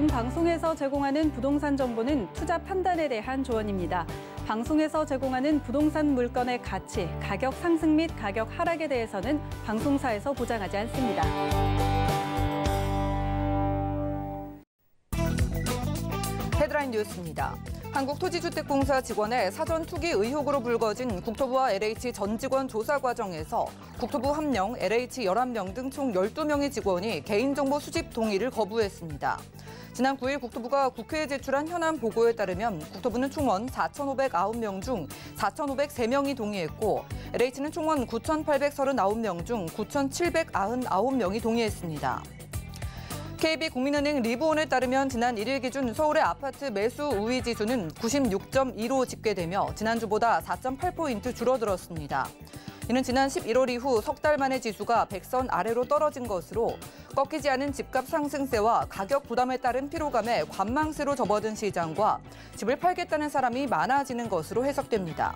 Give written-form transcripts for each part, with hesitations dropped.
본 방송에서 제공하는 부동산 정보는 투자 판단에 대한 조언입니다. 방송에서 제공하는 부동산 물건의 가치, 가격 상승 및 가격 하락에 대해서는 방송사에서 보장하지 않습니다. 헤드라인 뉴스입니다. 한국토지주택공사 직원의 사전 투기 의혹으로 불거진 국토부와 LH 전 직원 조사 과정에서 국토부 1명, LH 11명 등 총 12명의 직원이 개인정보 수집 동의를 거부했습니다. 지난 9일 국토부가 국회에 제출한 현안 보고에 따르면 국토부는 총원 4,509명 중 4,503명이 동의했고 LH는 총원 9,839명 중 9,799명이 동의했습니다. KB국민은행 리브온에 따르면 지난 1일 기준 서울의 아파트 매수 우위 지수는 96.2로 집계되며 지난주보다 4.8포인트 줄어들었습니다. 이는 지난 11월 이후 석 달 만에 지수가 100선 아래로 떨어진 것으로 꺾이지 않은 집값 상승세와 가격 부담에 따른 피로감에 관망세로 접어든 시장과 집을 팔겠다는 사람이 많아지는 것으로 해석됩니다.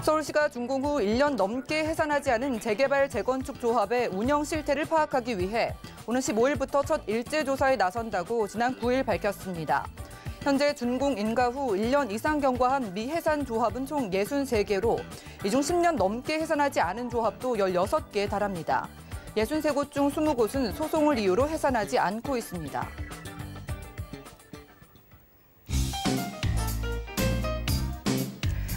서울시가 준공 후 1년 넘게 해산하지 않은 재개발 재건축 조합의 운영 실태를 파악하기 위해 오는 15일부터 첫 일제 조사에 나선다고 지난 9일 밝혔습니다. 현재 준공 인가 후 1년 이상 경과한 미해산 조합은 총 63개로 이 중 10년 넘게 해산하지 않은 조합도 16개에 달합니다. 63곳 중 20곳은 소송을 이유로 해산하지 않고 있습니다.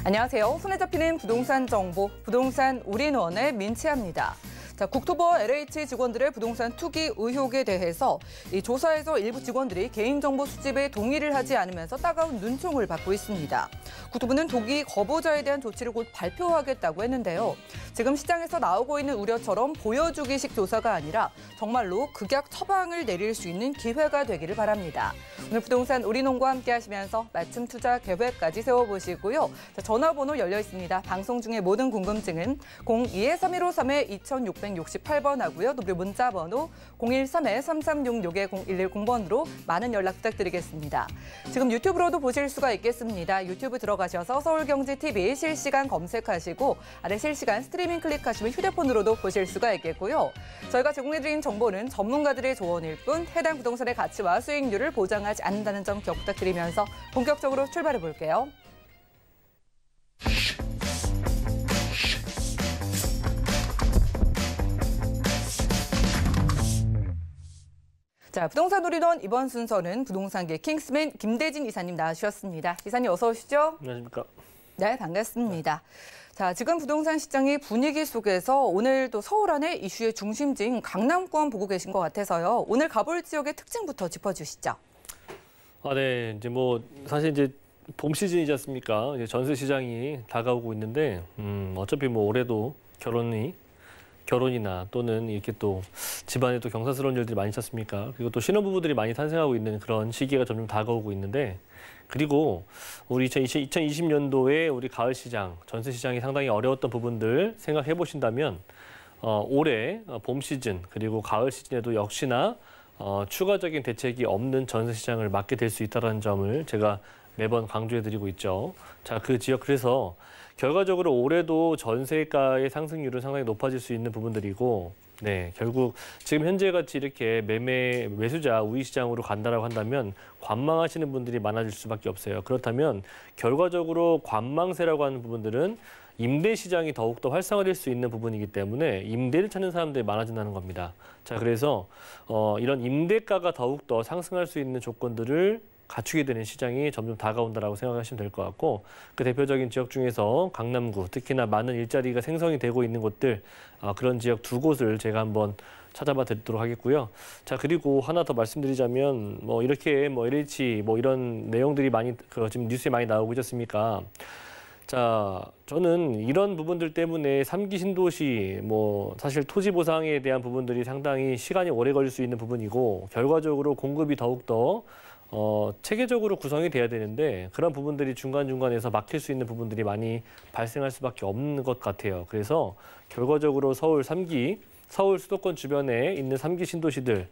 안녕하세요. 손에 잡히는 부동산 정보, 부동산 올인원의 민채합니다. 자, 국토부와 LH 직원들의 부동산 투기 의혹에 대해서 이 조사에서 일부 직원들이 개인정보 수집에 동의를 하지 않으면서 따가운 눈총을 받고 있습니다. 국토부는 동의 거부자에 대한 조치를 곧 발표하겠다고 했는데요. 지금 시장에서 나오고 있는 우려처럼 보여주기식 조사가 아니라 정말로 극약 처방을 내릴 수 있는 기회가 되기를 바랍니다. 오늘 부동산 올인원과 함께 하시면서 맞춤 투자 계획까지 세워보시고요. 자, 전화번호 열려 있습니다. 방송 중에 모든 궁금증은 02-3153-2668번 하고요. 또 문자 번호 013-3366-0110번으로 많은 연락 부탁드리겠습니다. 지금 유튜브로도 보실 수가 있겠습니다. 유튜브 들어가셔서 서울경제TV 실시간 검색하시고 아래 실시간 스트리밍 클릭하시면 휴대폰으로도 보실 수가 있겠고요. 저희가 제공해드린 정보는 전문가들의 조언일 뿐 해당 부동산의 가치와 수익률을 보장하지 않는다는 점 기억 부탁드리면서 본격적으로 출발해 볼게요. 자, 부동산 올인원 이번 순서는 부동산계 킹스맨 김대진 이사님 나와주셨습니다. 이사님 어서 오시죠. 안녕하십니까. 네, 반갑습니다. 자, 지금 부동산 시장의 분위기 속에서 오늘 또 서울 안에 이슈의 중심지인 강남권 보고 계신 것 같아서요. 오늘 가볼 지역의 특징부터 짚어주시죠. 네, 이제 사실 이제 봄 시즌이지 않습니까? 이제 전세 시장이 다가오고 있는데, 어차피 올해도 결혼이나 또는 이렇게 또 집안에 또 경사스러운 일들이 많이 있지 않습니까? 그리고 또 신혼부부들이 많이 탄생하고 있는 그런 시기가 점점 다가오고 있는데, 그리고 우리 2020년도에 우리 가을 시장, 전세 시장이 상당히 어려웠던 부분들 생각해 보신다면 올해 봄 시즌 그리고 가을 시즌에도 역시나 추가적인 대책이 없는 전세 시장을 맞게 될 수 있다는 점을 제가 매번 강조해드리고 있죠. 자, 그 지역 그래서 결과적으로 올해도 전세가의 상승률은 상당히 높아질 수 있는 부분들이고, 네, 결국 지금 현재같이 이렇게 매수자 우위 시장으로 간다라고 한다면 관망하시는 분들이 많아질 수밖에 없어요. 그렇다면 결과적으로 관망세라고 하는 부분들은 임대 시장이 더욱더 활성화될 수 있는 부분이기 때문에 임대를 찾는 사람들이 많아진다는 겁니다. 자, 그래서 이런 임대가가 더욱더 상승할 수 있는 조건들을 갖추게 되는 시장이 점점 다가온다라고 생각하시면 될 것 같고, 그 대표적인 지역 중에서 강남구, 특히나 많은 일자리가 생성이 되고 있는 곳들, 그런 지역 두 곳을 제가 한번 찾아봐 드리도록 하겠고요. 자, 그리고 하나 더 말씀드리자면 이렇게 LH 이런 내용들이 많이 지금 뉴스에 많이 나오고 있지 않습니까? 자, 저는 이런 부분들 때문에 3기 신도시, 사실 토지 보상에 대한 부분들이 상당히 시간이 오래 걸릴 수 있는 부분이고, 결과적으로 공급이 더욱더 체계적으로 구성이 돼야 되는데 그런 부분들이 중간중간에서 막힐 수 있는 부분들이 많이 발생할 수밖에 없는 것 같아요. 그래서 결과적으로 서울 수도권 주변에 있는 3기 신도시들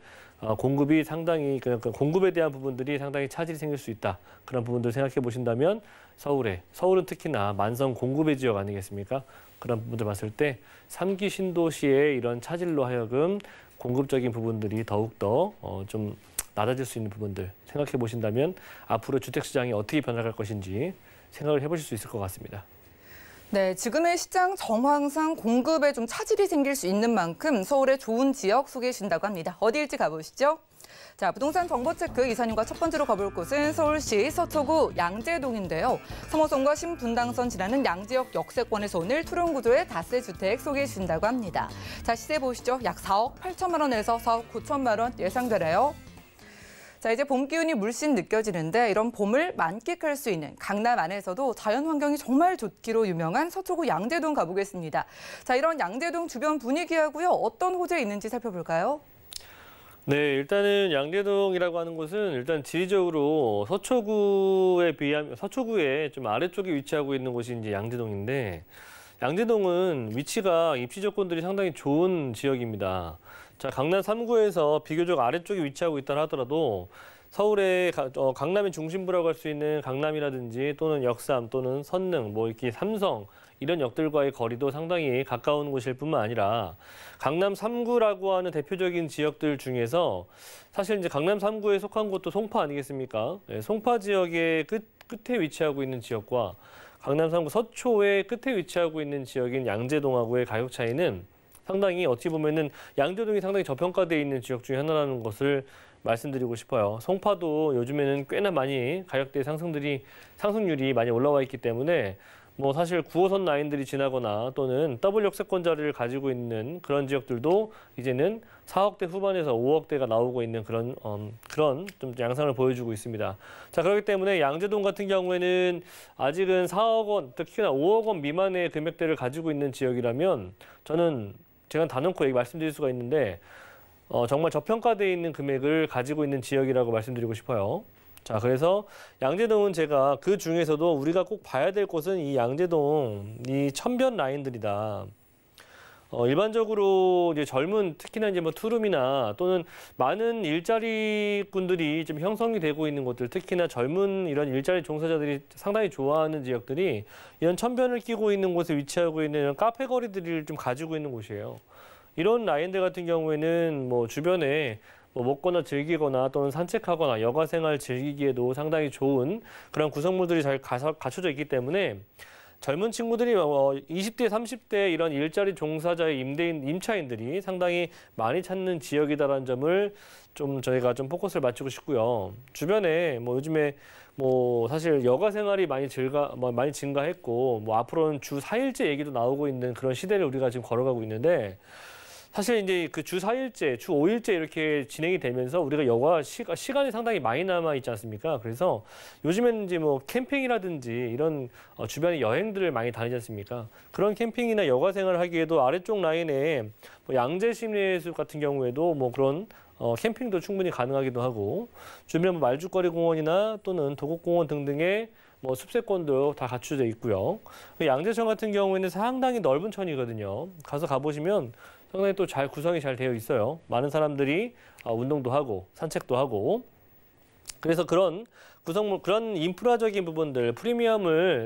공급이 상당히 공급에 대한 부분들이 상당히 차질이 생길 수 있다. 그런 부분들 생각해 보신다면 서울은 특히나 만성 공급의 지역 아니겠습니까? 그런 부분들 봤을 때 3기 신도시의 이런 차질로 하여금 공급적인 부분들이 더욱더 좀 낮아질 수 있는 부분들 생각해 보신다면 앞으로 주택시장이 어떻게 변화할 것인지 생각을 해보실 수 있을 것 같습니다. 네, 지금의 시장 정황상 공급에 좀 차질이 생길 수 있는 만큼 서울의 좋은 지역 소개해 주신다고 합니다. 어디일지 가보시죠. 자, 부동산 정보체크 이사님과 첫 번째로 가볼 곳은 서울시 서초구 양재동인데요. 3호선과 신분당선 지나는 양지역 역세권에서 오늘 투룸구조의 다세주택 소개해 주신다고 합니다. 자, 시세 보시죠. 약 4억 8천만 원에서 4억 9천만 원 예상되네요. 자, 이제 봄 기운이 물씬 느껴지는데 이런 봄을 만끽할 수 있는 강남 안에서도 자연 환경이 정말 좋기로 유명한 서초구 양재동 가보겠습니다. 자, 이런 양재동 주변 분위기하고요. 어떤 호재가 있는지 살펴볼까요? 네, 일단은 양재동이라고 하는 곳은 일단 지리적으로 서초구에 좀 아래쪽에 위치하고 있는 곳이 이제 양재동인데, 양재동은 위치가 입지 조건들이 상당히 좋은 지역입니다. 자, 강남 3구에서 비교적 아래쪽에 위치하고 있다 하더라도 서울의 강남의 중심부라고 할 수 있는 강남이라든지 또는 역삼 또는 선능, 뭐 이렇게 삼성 이런 역들과의 거리도 상당히 가까운 곳일 뿐만 아니라 강남 3구라고 하는 대표적인 지역들 중에서 사실 이제 강남 3구에 속한 곳도 송파 아니겠습니까? 네, 송파 지역의 끝에 위치하고 있는 지역과 강남 3구 서초의 끝에 위치하고 있는 지역인 양재동하고의 가격 차이는 상당히 어찌 보면은 양재동이 상당히 저평가되어 있는 지역 중에 하나라는 것을 말씀드리고 싶어요. 송파도 요즘에는 꽤나 많이 가격대 상승률이 많이 올라와 있기 때문에 뭐 사실 9호선 라인들이 지나거나 또는 더블 역세권자를 가지고 있는 그런 지역들도 이제는 4억대 후반에서 5억대가 나오고 있는 그런 좀 양상을 보여주고 있습니다. 자, 그렇기 때문에 양재동 같은 경우에는 아직은 4억 원, 특히나 5억 원 미만의 금액대를 가지고 있는 지역이라면 저는 제가 단언코 말씀드릴 수가 있는데 정말 저평가되어 있는 금액을 가지고 있는 지역이라고 말씀드리고 싶어요. 자, 그래서 양재동은 제가 그 중에서도 우리가 꼭 봐야 될 곳은 이 양재동, 이 천변 라인들이다. 일반적으로 이제 특히나 이제 뭐 투룸이나 또는 많은 일자리꾼들이 좀 형성이 되고 있는 곳들, 특히나 젊은 이런 일자리 종사자들이 상당히 좋아하는 지역들이 이런 천변을 끼고 있는 곳에 위치하고 있는 이런 카페 거리들을 좀 가지고 있는 곳이에요. 이런 라인들 같은 경우에는 뭐 주변에 뭐 먹거나 즐기거나 또는 산책하거나 여가 생활 즐기기에도 상당히 좋은 그런 구성물들이 잘 갖춰져 있기 때문에 젊은 친구들이 20대, 30대 이런 일자리 종사자의 임차인들이 상당히 많이 찾는 지역이다라는 점을 좀 저희가 좀 포커스를 맞추고 싶고요. 주변에 뭐 요즘에 뭐 사실 여가 생활이 많이 증가했고 뭐 앞으로는 주 4일제 얘기도 나오고 있는 그런 시대를 우리가 지금 걸어가고 있는데 사실 이제 그 주 4일제, 주 5일제 이렇게 진행이 되면서 우리가 여가 시간이 상당히 많이 남아 있지 않습니까? 그래서 요즘에는 이제 뭐 캠핑이라든지 이런 주변에 여행들을 많이 다니지 않습니까? 그런 캠핑이나 여가 생활을 하기에도 아래쪽 라인에 뭐 양재 심리해수 같은 경우에도 뭐 그런 캠핑도 충분히 가능하기도 하고 주변에 뭐 말죽거리 공원이나 또는 도곡공원 등등의 뭐 숲세권도 다 갖춰져 있고요. 양재천 같은 경우에는 상당히 넓은 천이거든요. 가보시면 상당히 또 구성이 잘 되어 있어요. 많은 사람들이 운동도 하고 산책도 하고 그래서 그런 구성물, 그런 인프라적인 부분들,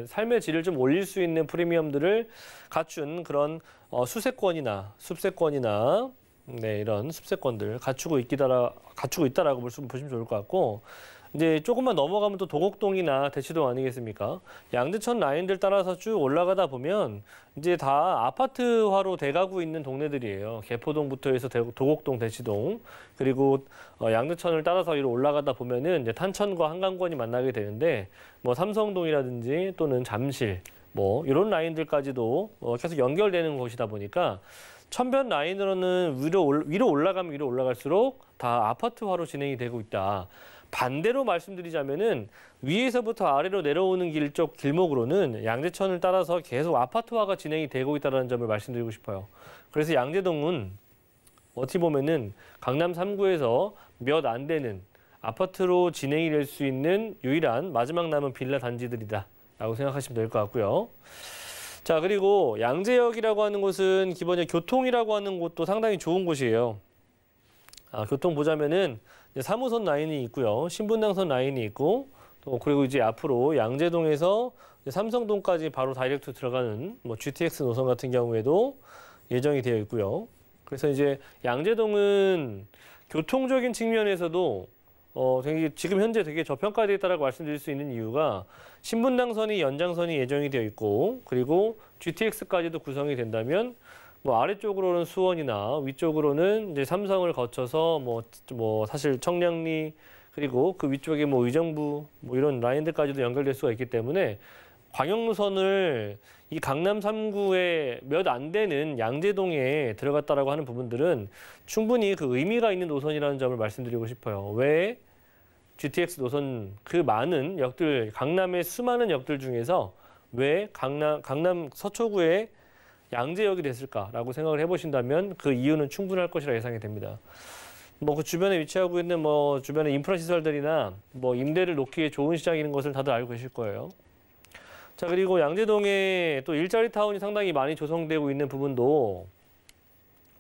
삶의 질을 좀 올릴 수 있는 프리미엄들을 갖춘 그런 수세권이나 숲세권이나 네, 이런 숲세권들 갖추고 있다라고 보시면 좋을 것 같고 이제 조금만 넘어가면 또 도곡동이나 대치동 아니겠습니까? 양재천 라인들 따라서 쭉 올라가다 보면 이제 다 아파트화로 돼가고 있는 동네들이에요. 개포동부터 해서 도곡동, 대치동 그리고 양재천을 따라서 위로 올라가다 보면은 이제 탄천과 한강권이 만나게 되는데 뭐 삼성동이라든지 또는 잠실 뭐 이런 라인들까지도 계속 연결되는 곳이다 보니까 천변 라인으로는 위로 올라갈수록 다 아파트화로 진행이 되고 있다. 반대로 말씀드리자면은 위에서부터 아래로 내려오는 길 쪽 길목으로는 양재천을 따라서 계속 아파트화가 진행이 되고 있다는 점을 말씀드리고 싶어요. 그래서 양재동은 어찌 보면은 강남 3구에서 몇 안 되는 아파트로 진행이 될 수 있는 유일한 마지막 남은 빌라 단지들이다라고 생각하시면 될 것 같고요. 자, 그리고 양재역이라고 하는 곳은 기본적으로 교통이라고 하는 곳도 상당히 좋은 곳이에요. 교통 보자면은 3호선 라인이 있고요. 신분당선 라인이 있고 또 그리고 이제 앞으로 양재동에서 삼성동까지 바로 다이렉트 들어가는 뭐 GTX 노선 같은 경우에도 예정이 되어 있고요. 그래서 이제 양재동은 교통적인 측면에서도 되게 지금 현재 되게 저평가되어 있다고 말씀드릴 수 있는 이유가 신분당선이 연장선이 예정이 되어 있고 그리고 GTX까지도 구성이 된다면 뭐 아래쪽으로는 수원이나 위쪽으로는 이제 삼성을 거쳐서 뭐 사실 청량리 그리고 그 위쪽에 뭐 의정부 뭐 이런 라인들까지도 연결될 수가 있기 때문에 광역 노선을 이 강남 3구에 몇 안 되는 양재동에 들어갔다라고 하는 부분들은 충분히 그 의미가 있는 노선이라는 점을 말씀드리고 싶어요. 왜 GTX 노선 그 많은 역들, 강남의 수많은 역들 중에서 왜 강남 서초구에 양재역이 됐을까라고 생각을 해보신다면 그 이유는 충분할 것이라 예상이 됩니다. 뭐 그 주변에 위치하고 있는 뭐 주변의 인프라 시설들이나 뭐 임대를 놓기에 좋은 시장인 것을 다들 알고 계실 거예요. 자, 그리고 양재동에 또 일자리 타운이 상당히 많이 조성되고 있는 부분도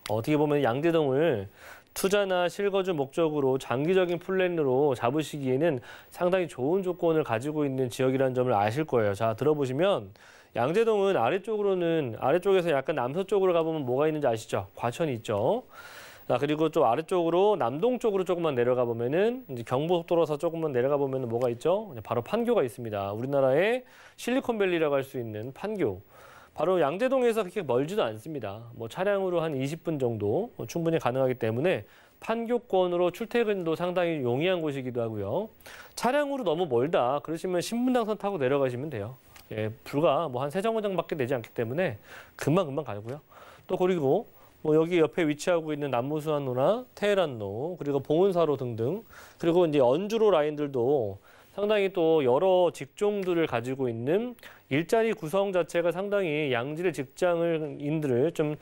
어떻게 보면 양재동을 투자나 실거주 목적으로 장기적인 플랜으로 잡으시기에는 상당히 좋은 조건을 가지고 있는 지역이라는 점을 아실 거예요. 자, 들어보시면 양재동은 아래쪽에서 약간 남서쪽으로 가보면 뭐가 있는지 아시죠? 과천이 있죠. 자, 그리고 좀 아래쪽으로 남동쪽으로 조금만 내려가 보면은 이제 경부고속도로에서 조금만 내려가 보면은 뭐가 있죠? 바로 판교가 있습니다. 우리나라의 실리콘밸리라고 할 수 있는 판교. 바로 양재동에서 그렇게 멀지도 않습니다. 뭐 차량으로 한 20분 정도 충분히 가능하기 때문에 판교권으로 출퇴근도 상당히 용이한 곳이기도 하고요. 차량으로 너무 멀다 그러시면 신분당선 타고 내려가시면 돼요. 예, 불과 뭐 한 3정거장밖에 되지 않기 때문에 금방 가고요. 또 그리고 뭐 여기 옆에 위치하고 있는 남부수안로나 테헤란로 그리고 봉은사로 등등 그리고 이제 언주로 라인들도 상당히 또 여러 직종들을 가지고 있는 일자리 구성 자체가 상당히 양질의 직장인들을 좀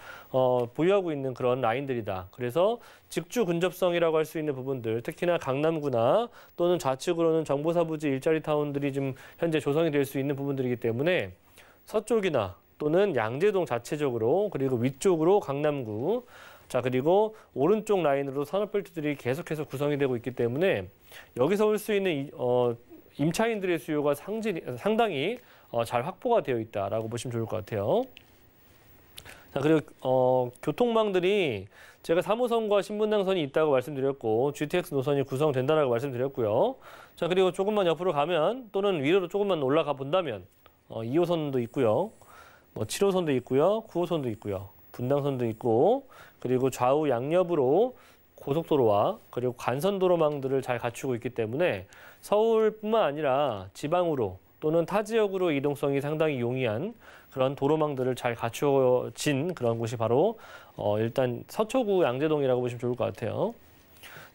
보유하고 있는 그런 라인들이다. 그래서 직주 근접성이라고 할 수 있는 부분들, 특히나 강남구나 또는 좌측으로는 정보사부지 일자리 타운들이 좀 현재 조성이 될 수 있는 부분들이기 때문에 서쪽이나 또는 양재동 자체적으로 그리고 위쪽으로 강남구 자 그리고 오른쪽 라인으로 산업벨트들이 계속해서 구성이 되고 있기 때문에 여기서 올 수 있는 임차인들의 수요가 상당히 잘 확보가 되어 있다라고 보시면 좋을 것 같아요. 자 그리고 교통망들이 제가 3호선과 신분당선이 있다고 말씀드렸고 GTX 노선이 구성된다라고 말씀드렸고요. 자 그리고 조금만 옆으로 가면 또는 위로 조금만 올라가 본다면 2호선도 있고요. 뭐 7호선도 있고요. 9호선도 있고요. 분당선도 있고 그리고 좌우 양옆으로 고속도로와 그리고 간선도로망들을 잘 갖추고 있기 때문에 서울뿐만 아니라 지방으로 또는 타 지역으로 이동성이 상당히 용이한 그런 도로망들을 잘 갖추어진 그런 곳이 바로 일단 서초구 양재동이라고 보시면 좋을 것 같아요.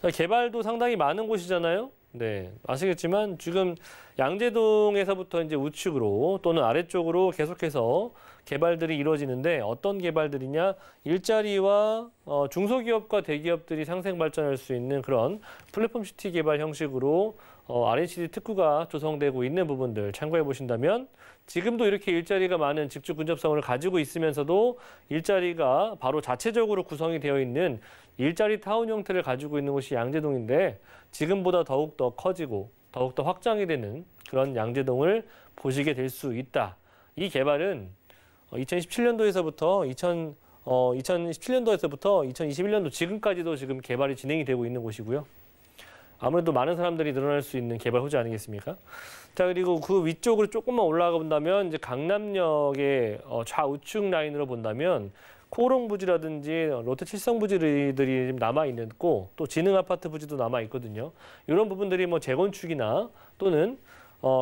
자, 개발도 상당히 많은 곳이잖아요. 네, 아시겠지만 지금 양재동에서부터 이제 우측으로 또는 아래쪽으로 계속해서 개발들이 이루어지는데 어떤 개발들이냐? 일자리와 중소기업과 대기업들이 상생 발전할 수 있는 그런 플랫폼 시티 개발 형식으로 R&CD 특구가 조성되고 있는 부분들 참고해 보신다면 지금도 이렇게 일자리가 많은 직주 근접성을 가지고 있으면서도 일자리가 바로 자체적으로 구성이 되어 있는 일자리 타운 형태를 가지고 있는 곳이 양재동인데 지금보다 더욱더 커지고 더욱더 확장이 되는 그런 양재동을 보시게 될 수 있다. 이 개발은 2017년도에서부터 2021년도 지금까지도 지금 개발이 진행이 되고 있는 곳이고요. 아무래도 많은 사람들이 늘어날 수 있는 개발 호재 아니겠습니까? 자 그리고 그 위쪽으로 조금만 올라가 본다면 이제 강남역의 좌우측 라인으로 본다면 코오롱 부지라든지 롯데 칠성 부지들이 남아 있고 또 지능 아파트 부지도 남아 있거든요. 이런 부분들이 뭐 재건축이나 또는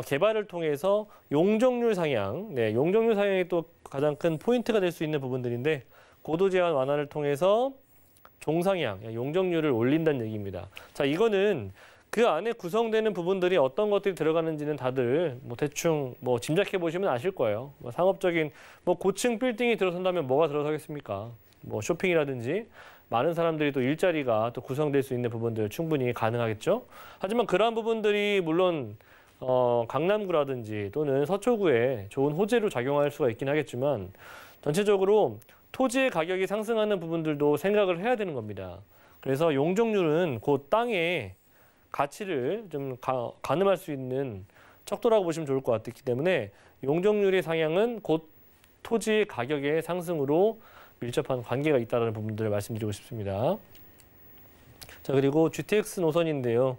개발을 통해서 용적률 상향, 용적률 상향이 또 가장 큰 포인트가 될 수 있는 부분들인데 고도 제한 완화를 통해서 종상향, 용적률을 올린다는 얘기입니다. 자, 이거는 그 안에 구성되는 부분들이 어떤 것들이 들어가는지는 다들 뭐 대충 뭐 짐작해 보시면 아실 거예요. 뭐 상업적인 뭐 고층 빌딩이 들어선다면 뭐가 들어서겠습니까? 뭐 쇼핑이라든지 많은 사람들이 또 일자리가 또 구성될 수 있는 부분들 충분히 가능하겠죠. 하지만 그러한 부분들이 물론 강남구라든지 또는 서초구에 좋은 호재로 작용할 수가 있긴 하겠지만 전체적으로 토지의 가격이 상승하는 부분들도 생각을 해야 되는 겁니다. 그래서 용적률은 그 땅의 가치를 좀 가늠할 수 있는 척도라고 보시면 좋을 것 같기 때문에 용적률의 상향은 곧 토지의 가격의 상승으로 밀접한 관계가 있다는 부분들을 말씀드리고 싶습니다. 자 그리고 GTX 노선인데요.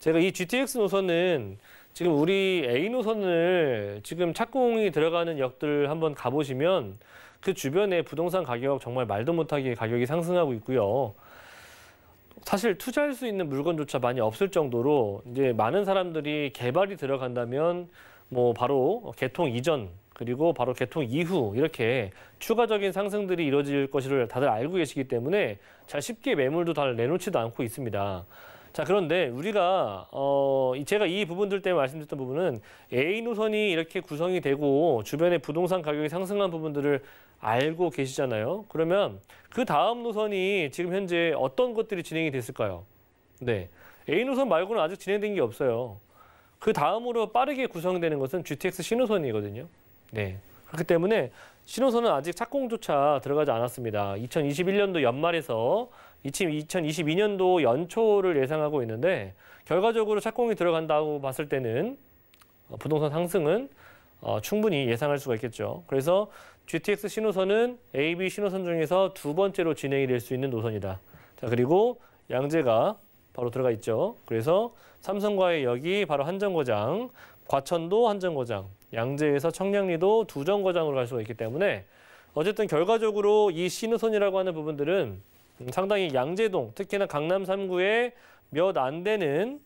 제가 이 GTX 노선은 지금 우리 A 노선을 지금 착공이 들어가는 역들 한번 가보시면 그 주변에 부동산 가격 정말 말도 못하게 가격이 상승하고 있고요. 사실 투자할 수 있는 물건조차 많이 없을 정도로 이제 많은 사람들이 개발이 들어간다면 뭐 바로 개통 이전 그리고 바로 개통 이후 이렇게 추가적인 상승들이 이루어질 것을 다들 알고 계시기 때문에 잘 쉽게 매물도 다 내놓지도 않고 있습니다. 자, 그런데 우리가 제가 이 부분들 때문에 말씀드렸던 부분은 A 노선이 이렇게 구성이 되고 주변에 부동산 가격이 상승한 부분들을 알고 계시잖아요. 그러면 그 다음 노선이 지금 현재 어떤 것들이 진행이 됐을까요? 네, A 노선 말고는 아직 진행된 게 없어요. 그 다음으로 빠르게 구성되는 것은 GTX 신호선이거든요. 네, 그렇기 때문에 신호선은 아직 착공조차 들어가지 않았습니다. 2021년도 연말에서 2022년도 연초를 예상하고 있는데 결과적으로 착공이 들어간다고 봤을 때는 부동산 상승은 충분히 예상할 수가 있겠죠. 그래서 GTX 신호선은 AB 신호선 중에서 두 번째로 진행이 될 수 있는 노선이다. 자, 그리고 양재가 바로 들어가 있죠. 그래서 삼성과의 역이 바로 한 정거장, 과천도 한 정거장, 양재에서 청량리도 두 정거장으로 갈 수가 있기 때문에 어쨌든 결과적으로 이 신호선이라고 하는 부분들은 상당히 양재동, 특히나 강남 3구에 몇 안 되는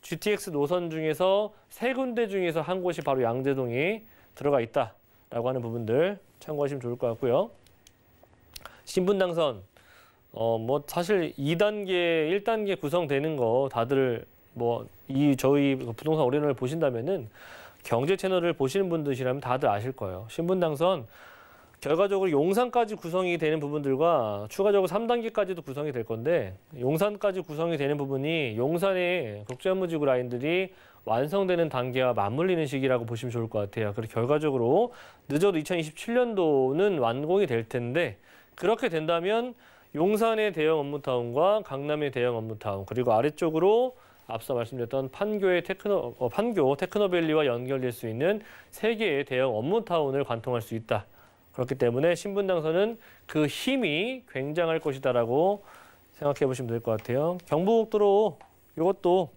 GTX 노선 중에서 세 군데 중에서 한 곳이 바로 양재동이 들어가 있다라고 하는 부분들 참고하시면 좋을 것 같고요. 신분당선, 뭐 사실 2단계, 1단계 구성되는 거 다들 뭐 저희 부동산 오리널을 보신다면은 경제 채널을 보시는 분들이라면 다들 아실 거예요. 신분당선 결과적으로 용산까지 구성이 되는 부분들과 추가적으로 3단계까지도 구성이 될 건데 용산까지 구성이 되는 부분이 용산의 국제업무지구 라인들이 완성되는 단계와 맞물리는 시기라고 보시면 좋을 것 같아요. 그리고 결과적으로 늦어도 2027년도는 완공이 될 텐데 그렇게 된다면 용산의 대형 업무타운과 강남의 대형 업무타운 그리고 아래쪽으로 앞서 말씀드렸던 판교 테크노밸리와 연결될 수 있는 세 개의 대형 업무타운을 관통할 수 있다. 그렇기 때문에 신분당선은 그 힘이 굉장할 것이다라고 생각해 보시면 될 것 같아요. 경부고속도로 이것도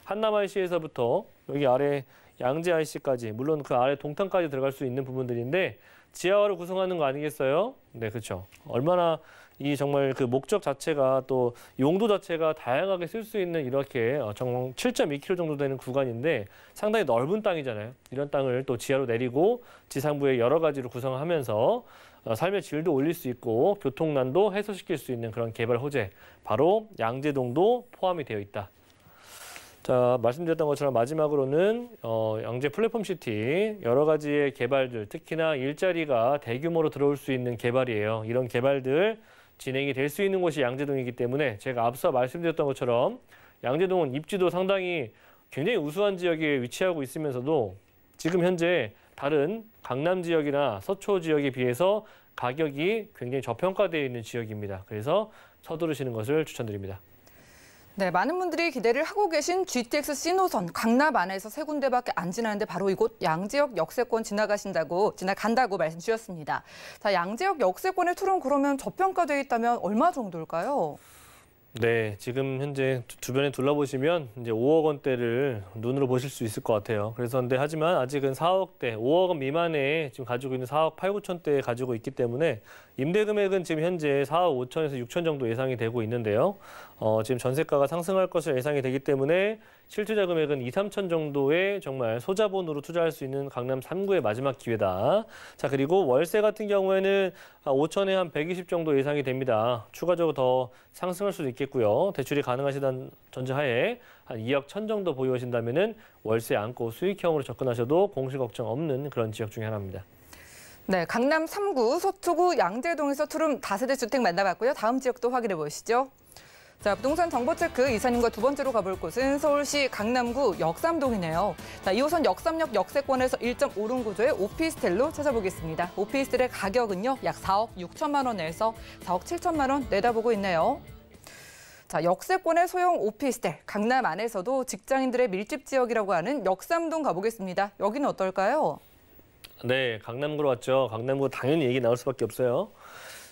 한남 IC에서부터 여기 아래 양재 IC까지 물론 그 아래 동탄까지 들어갈 수 있는 부분들인데 지하화를 구성하는 거 아니겠어요? 네, 그렇죠. 얼마나 이 정말 그 목적 자체가 또 용도 자체가 다양하게 쓸 수 있는 이렇게 정말 7.2km 정도 되는 구간인데 상당히 넓은 땅이잖아요. 이런 땅을 또 지하로 내리고 지상부에 여러 가지로 구성하면서 삶의 질도 올릴 수 있고 교통난도 해소시킬 수 있는 그런 개발 호재, 바로 양재동도 포함이 되어 있다. 자, 말씀드렸던 것처럼 마지막으로는 양재 플랫폼시티 여러 가지의 개발들, 특히나 일자리가 대규모로 들어올 수 있는 개발이에요. 이런 개발들 진행이 될 수 있는 곳이 양재동이기 때문에 제가 앞서 말씀드렸던 것처럼 양재동은 입지도 상당히 굉장히 우수한 지역에 위치하고 있으면서도 지금 현재 다른 강남 지역이나 서초 지역에 비해서 가격이 굉장히 저평가되어 있는 지역입니다. 그래서 서두르시는 것을 추천드립니다. 네, 많은 분들이 기대를 하고 계신 GTX 신호선 강남 안에서 세 군데밖에 안 지나는데 바로 이곳 양재역 역세권 지나간다고 말씀 주셨습니다. 자, 양재역 역세권의 툴은 그러면 저평가되어 있다면 얼마 정도일까요? 네, 지금 현재 주변에 둘러보시면 이제 5억 원대를 눈으로 보실 수 있을 것 같아요. 그래서 근데 하지만 아직은 4억대, 5억 원 미만에 지금 가지고 있는 4억 8, 9천대 가지고 있기 때문에 임대 금액은 지금 현재 4억 5천에서 6천 정도 예상이 되고 있는데요. 지금 전세가가 상승할 것으로 예상이 되기 때문에 실투자 금액은 2, 3천 정도의 정말 소자본으로 투자할 수 있는 강남 3구의 마지막 기회다. 자, 그리고 월세 같은 경우에는 5천에 한 120 정도 예상이 됩니다. 추가적으로 더 상승할 수도 있겠고요. 대출이 가능하시다는 전제하에 한 2억 1천 정도 보유하신다면은 월세 안고 수익형으로 접근하셔도 공실 걱정 없는 그런 지역 중에 하나입니다. 네, 강남 3구, 서초구, 양재동에서 투룸 다세대 주택 만나봤고요. 다음 지역도 확인해 보시죠. 자, 부동산 정보체크 이사님과 두 번째로 가볼 곳은 서울시 강남구 역삼동이네요. 자, 2호선 역삼역 역세권에서 1.5룸 구조의 오피스텔로 찾아보겠습니다. 오피스텔의 가격은요, 약 4억 6천만 원에서 4억 7천만 원 내다보고 있네요. 자, 역세권의 소형 오피스텔, 강남 안에서도 직장인들의 밀집 지역이라고 하는 역삼동 가보겠습니다. 여기는 어떨까요? 네, 강남구로 왔죠. 강남구 당연히 얘기 나올 수밖에 없어요.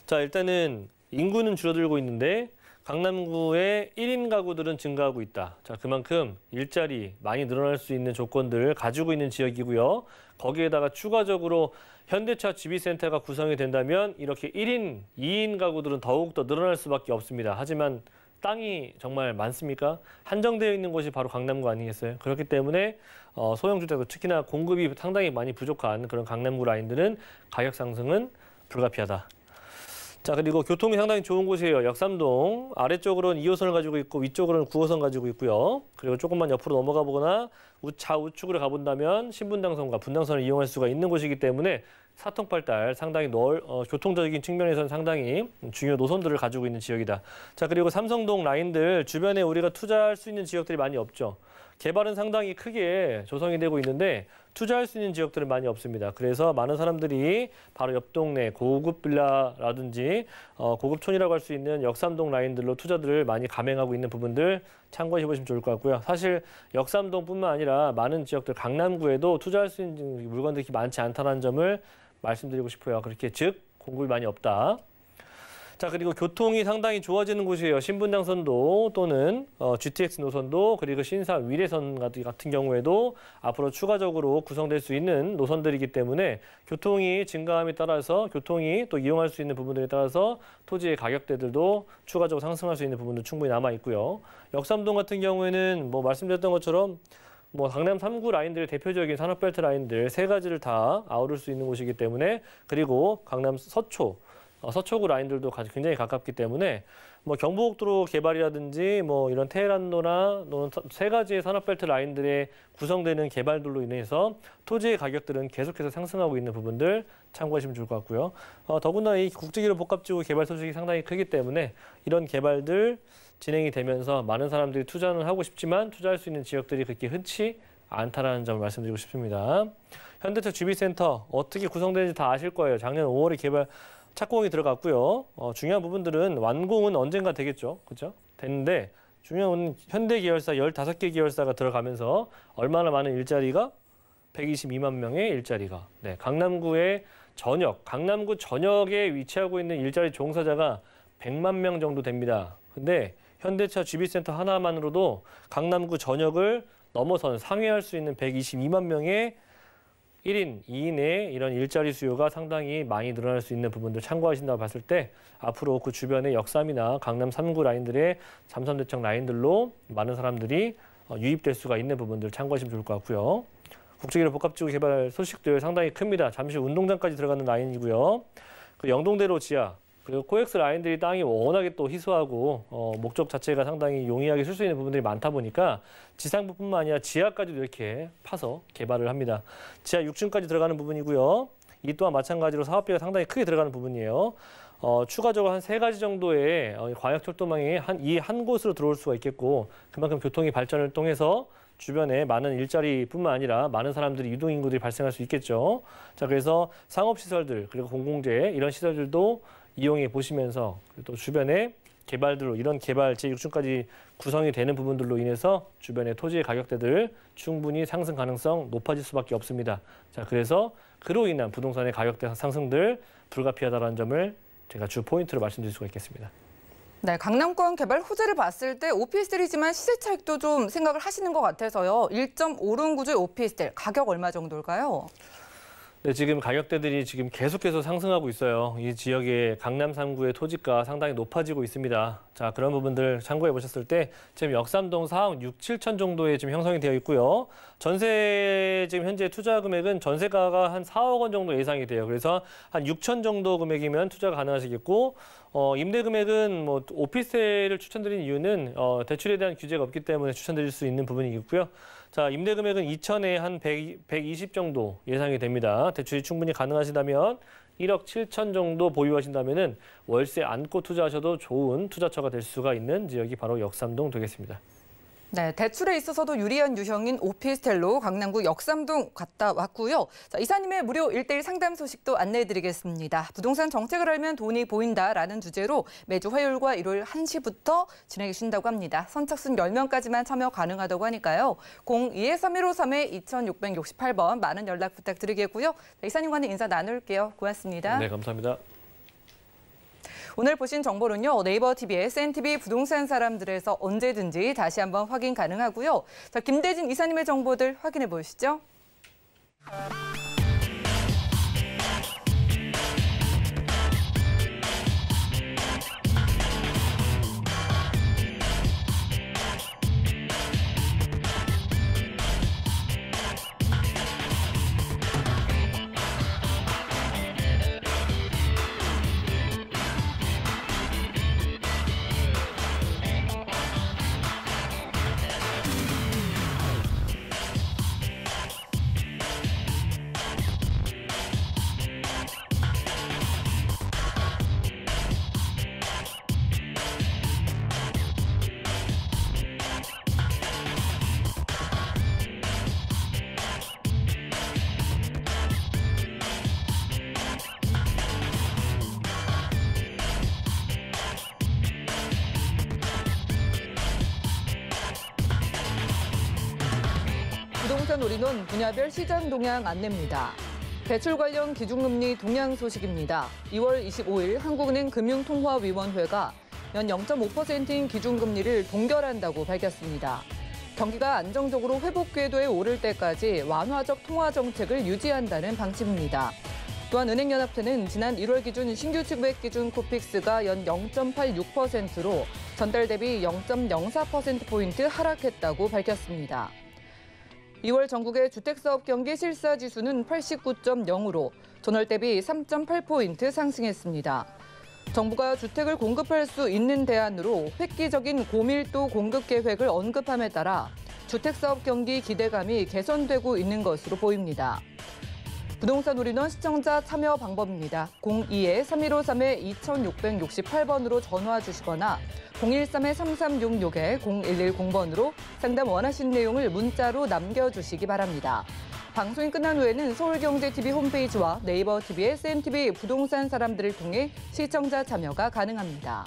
자, 일단은 인구는 줄어들고 있는데 강남구의 1인 가구들은 증가하고 있다. 자, 그만큼 일자리 많이 늘어날 수 있는 조건들을 가지고 있는 지역이고요. 거기에다가 추가적으로 현대차 GB센터가 구성이 된다면 이렇게 1인, 2인 가구들은 더욱더 늘어날 수밖에 없습니다. 하지만 땅이 정말 많습니까? 한정되어 있는 곳이 바로 강남구 아니겠어요? 그렇기 때문에 소형주택, 특히나 공급이 상당히 많이 부족한 그런 강남구 라인들은 가격 상승은 불가피하다. 자, 그리고 교통이 상당히 좋은 곳이에요. 역삼동 아래쪽으로는 2호선을 가지고 있고 위쪽으로는 9호선 가지고 있고요. 그리고 조금만 옆으로 넘어가 보거나 좌우측으로 가본다면 신분당선과 분당선을 이용할 수가 있는 곳이기 때문에 사통팔달 상당히 교통적인 측면에서는 상당히 중요 노선들을 가지고 있는 지역이다. 자, 그리고 삼성동 라인들 주변에 우리가 투자할 수 있는 지역들이 많이 없죠. 개발은 상당히 크게 조성이 되고 있는데 투자할 수 있는 지역들은 많이 없습니다. 그래서 많은 사람들이 바로 옆 동네 고급 빌라라든지 고급촌이라고 할 수 있는 역삼동 라인들로 투자들을 많이 감행하고 있는 부분들 참고해 보시면 좋을 것 같고요. 사실 역삼동뿐만 아니라 많은 지역들 강남구에도 투자할 수 있는 물건들이 많지 않다는 점을 말씀드리고 싶어요. 그렇게 즉 공급이 많이 없다. 자, 그리고 교통이 상당히 좋아지는 곳이에요. 신분당선도 또는 GTX 노선도 그리고 신사 위례선 같은 경우에도 앞으로 추가적으로 구성될 수 있는 노선들이기 때문에 교통이 증가함에 따라서 교통이 또 이용할 수 있는 부분들에 따라서 토지의 가격대들도 추가적으로 상승할 수 있는 부분도 충분히 남아 있고요. 역삼동 같은 경우에는 말씀드렸던 것처럼 강남 3구 라인들의 대표적인 산업벨트 라인들 세 가지를 다 아우를 수 있는 곳이기 때문에 그리고 강남 서초구 라인들도 굉장히 가깝기 때문에 경부고속도로 개발이라든지 이런 테헤란로나 세 가지의 산업벨트 라인들에 구성되는 개발들로 인해서 토지의 가격들은 계속해서 상승하고 있는 부분들 참고하시면 좋을 것 같고요. 더군다나 이 국제기로 복합지구 개발 소식이 상당히 크기 때문에 이런 개발들 진행이 되면서 많은 사람들이 투자는 하고 싶지만 투자할 수 있는 지역들이 그렇게 흔치 않다라는 점을 말씀드리고 싶습니다. 현대차 GB센터 어떻게 구성되는지 다 아실 거예요. 작년 5월에 착공이 들어갔고요. 중요한 부분들은 완공은 언젠가 되겠죠. 그렇죠? 됐는데 중요한 건 현대 계열사 15개 계열사가 들어가면서 얼마나 많은 일자리가 122만 명의 일자리가. 네, 강남구 전역에 위치하고 있는 일자리 종사자가 100만 명 정도 됩니다. 근데 현대차 GB센터 하나만으로도 강남구 전역을 넘어선 상회할 수 있는 122만 명의 1인, 2인의 이런 일자리 수요가 상당히 많이 늘어날 수 있는 부분들 참고하신다고 봤을 때 앞으로 그 주변의 역삼이나 강남 3구 라인들의 잠선대청 라인들로 많은 사람들이 유입될 수가 있는 부분들 참고하시면 좋을 것 같고요. 국제기로 복합지구 개발 소식들 상당히 큽니다. 잠시 운동장까지 들어가는 라인이고요. 그 영동대로 지하, 그리고 코엑스 라인들이 땅이 워낙에 또 희소하고 목적 자체가 상당히 용이하게 쓸 수 있는 부분들이 많다 보니까 지상부뿐만 아니라 지하까지도 이렇게 파서 개발을 합니다. 지하 6층까지 들어가는 부분이고요. 이 또한 마찬가지로 사업비가 상당히 크게 들어가는 부분이에요. 추가적으로 한 3가지 정도의 광역철도망이 이 한 곳으로 들어올 수가 있겠고 그만큼 교통이 발전을 통해서 주변에 많은 일자리뿐만 아니라 많은 사람들이 유동인구들이 발생할 수 있겠죠. 자, 그래서 상업시설들 그리고 공공재 이런 시설들도 이용해 보시면서 또 주변에 개발들로 이런 개발 제6층까지 구성이 되는 부분들로 인해서 주변의 토지의 가격대들 충분히 상승 가능성 높아질 수밖에 없습니다. 자, 그래서 그로 인한 부동산의 가격대 상승들 불가피하다는 점을 제가 주 포인트로 말씀드릴 수가 있겠습니다. 네, 강남권 개발 호재를 봤을 때 오피스텔이지만 시세 차익도 좀 생각을 하시는 것 같아서요. 1.5룸 구조의 오피스텔 가격 얼마 정도일까요? 네, 지금 가격대들이 지금 계속해서 상승하고 있어요. 이 지역의 강남 3구의 토지가 상당히 높아지고 있습니다. 자, 그런 부분들 참고해 보셨을 때 지금 역삼동 4억 6, 7천 정도에 지금 형성이 되어 있고요. 전세 지금 현재 투자 금액은 전세가가 한 4억 원 정도 예상이 돼요. 그래서 한 6천 정도 금액이면 투자가 가능하시겠고 임대 금액은 오피스텔을 추천드린 이유는 대출에 대한 규제가 없기 때문에 추천드릴 수 있는 부분이겠고요. 자, 임대 금액은 2천에 한 120 정도 예상이 됩니다. 대출이 충분히 가능하시다면 1억 7천 정도 보유하신다면은 월세 안고 투자하셔도 좋은 투자처가 될 수가 있는 지역이 바로 역삼동 되겠습니다. 네, 대출에 있어서도 유리한 유형인 오피스텔로 강남구 역삼동 갔다 왔고요. 자, 이사님의 무료 1:1 상담 소식도 안내해드리겠습니다. 부동산 정책을 알면 돈이 보인다라는 주제로 매주 화요일과 일요일 1시부터 진행해 주신다고 합니다. 선착순 10명까지만 참여 가능하다고 하니까요. 02-3153-2668번 많은 연락 부탁드리겠고요. 자, 이사님과는 인사 나눌게요. 고맙습니다. 네, 감사합니다. 오늘 보신 정보는요, 네이버 TV의 SNTV 부동산 사람들에서 언제든지 다시 한번 확인 가능하고요. 자, 김대진 이사님의 정보들 확인해 보시죠. 부동산 올인원 분야별 시장 동향 안내입니다. 대출 관련 기준금리 동향 소식입니다. 2월 25일 한국은행 금융통화위원회가 연 0.5%인 기준금리를 동결한다고 밝혔습니다. 경기가 안정적으로 회복 궤도에 오를 때까지 완화적 통화 정책을 유지한다는 방침입니다. 또한 은행연합회는 지난 1월 기준 신규 취급액 기준 코픽스가 연 0.86%로 전달 대비 0.04%포인트 하락했다고 밝혔습니다. 2월 전국의 주택사업 경기 실사지수는 89.0으로 전월 대비 3.8포인트 상승했습니다. 정부가 주택을 공급할 수 있는 대안으로 획기적인 고밀도 공급 계획을 언급함에 따라 주택사업 경기 기대감이 개선되고 있는 것으로 보입니다. 부동산 올인원 시청자 참여 방법입니다. 02-3153-2668번으로 전화 주시거나 013-3366-0110번으로 상담 원하신 내용을 문자로 남겨주시기 바랍니다. 방송이 끝난 후에는 서울경제TV 홈페이지와 네이버 TV의 SNTV 부동산 사람들을 통해 시청자 참여가 가능합니다.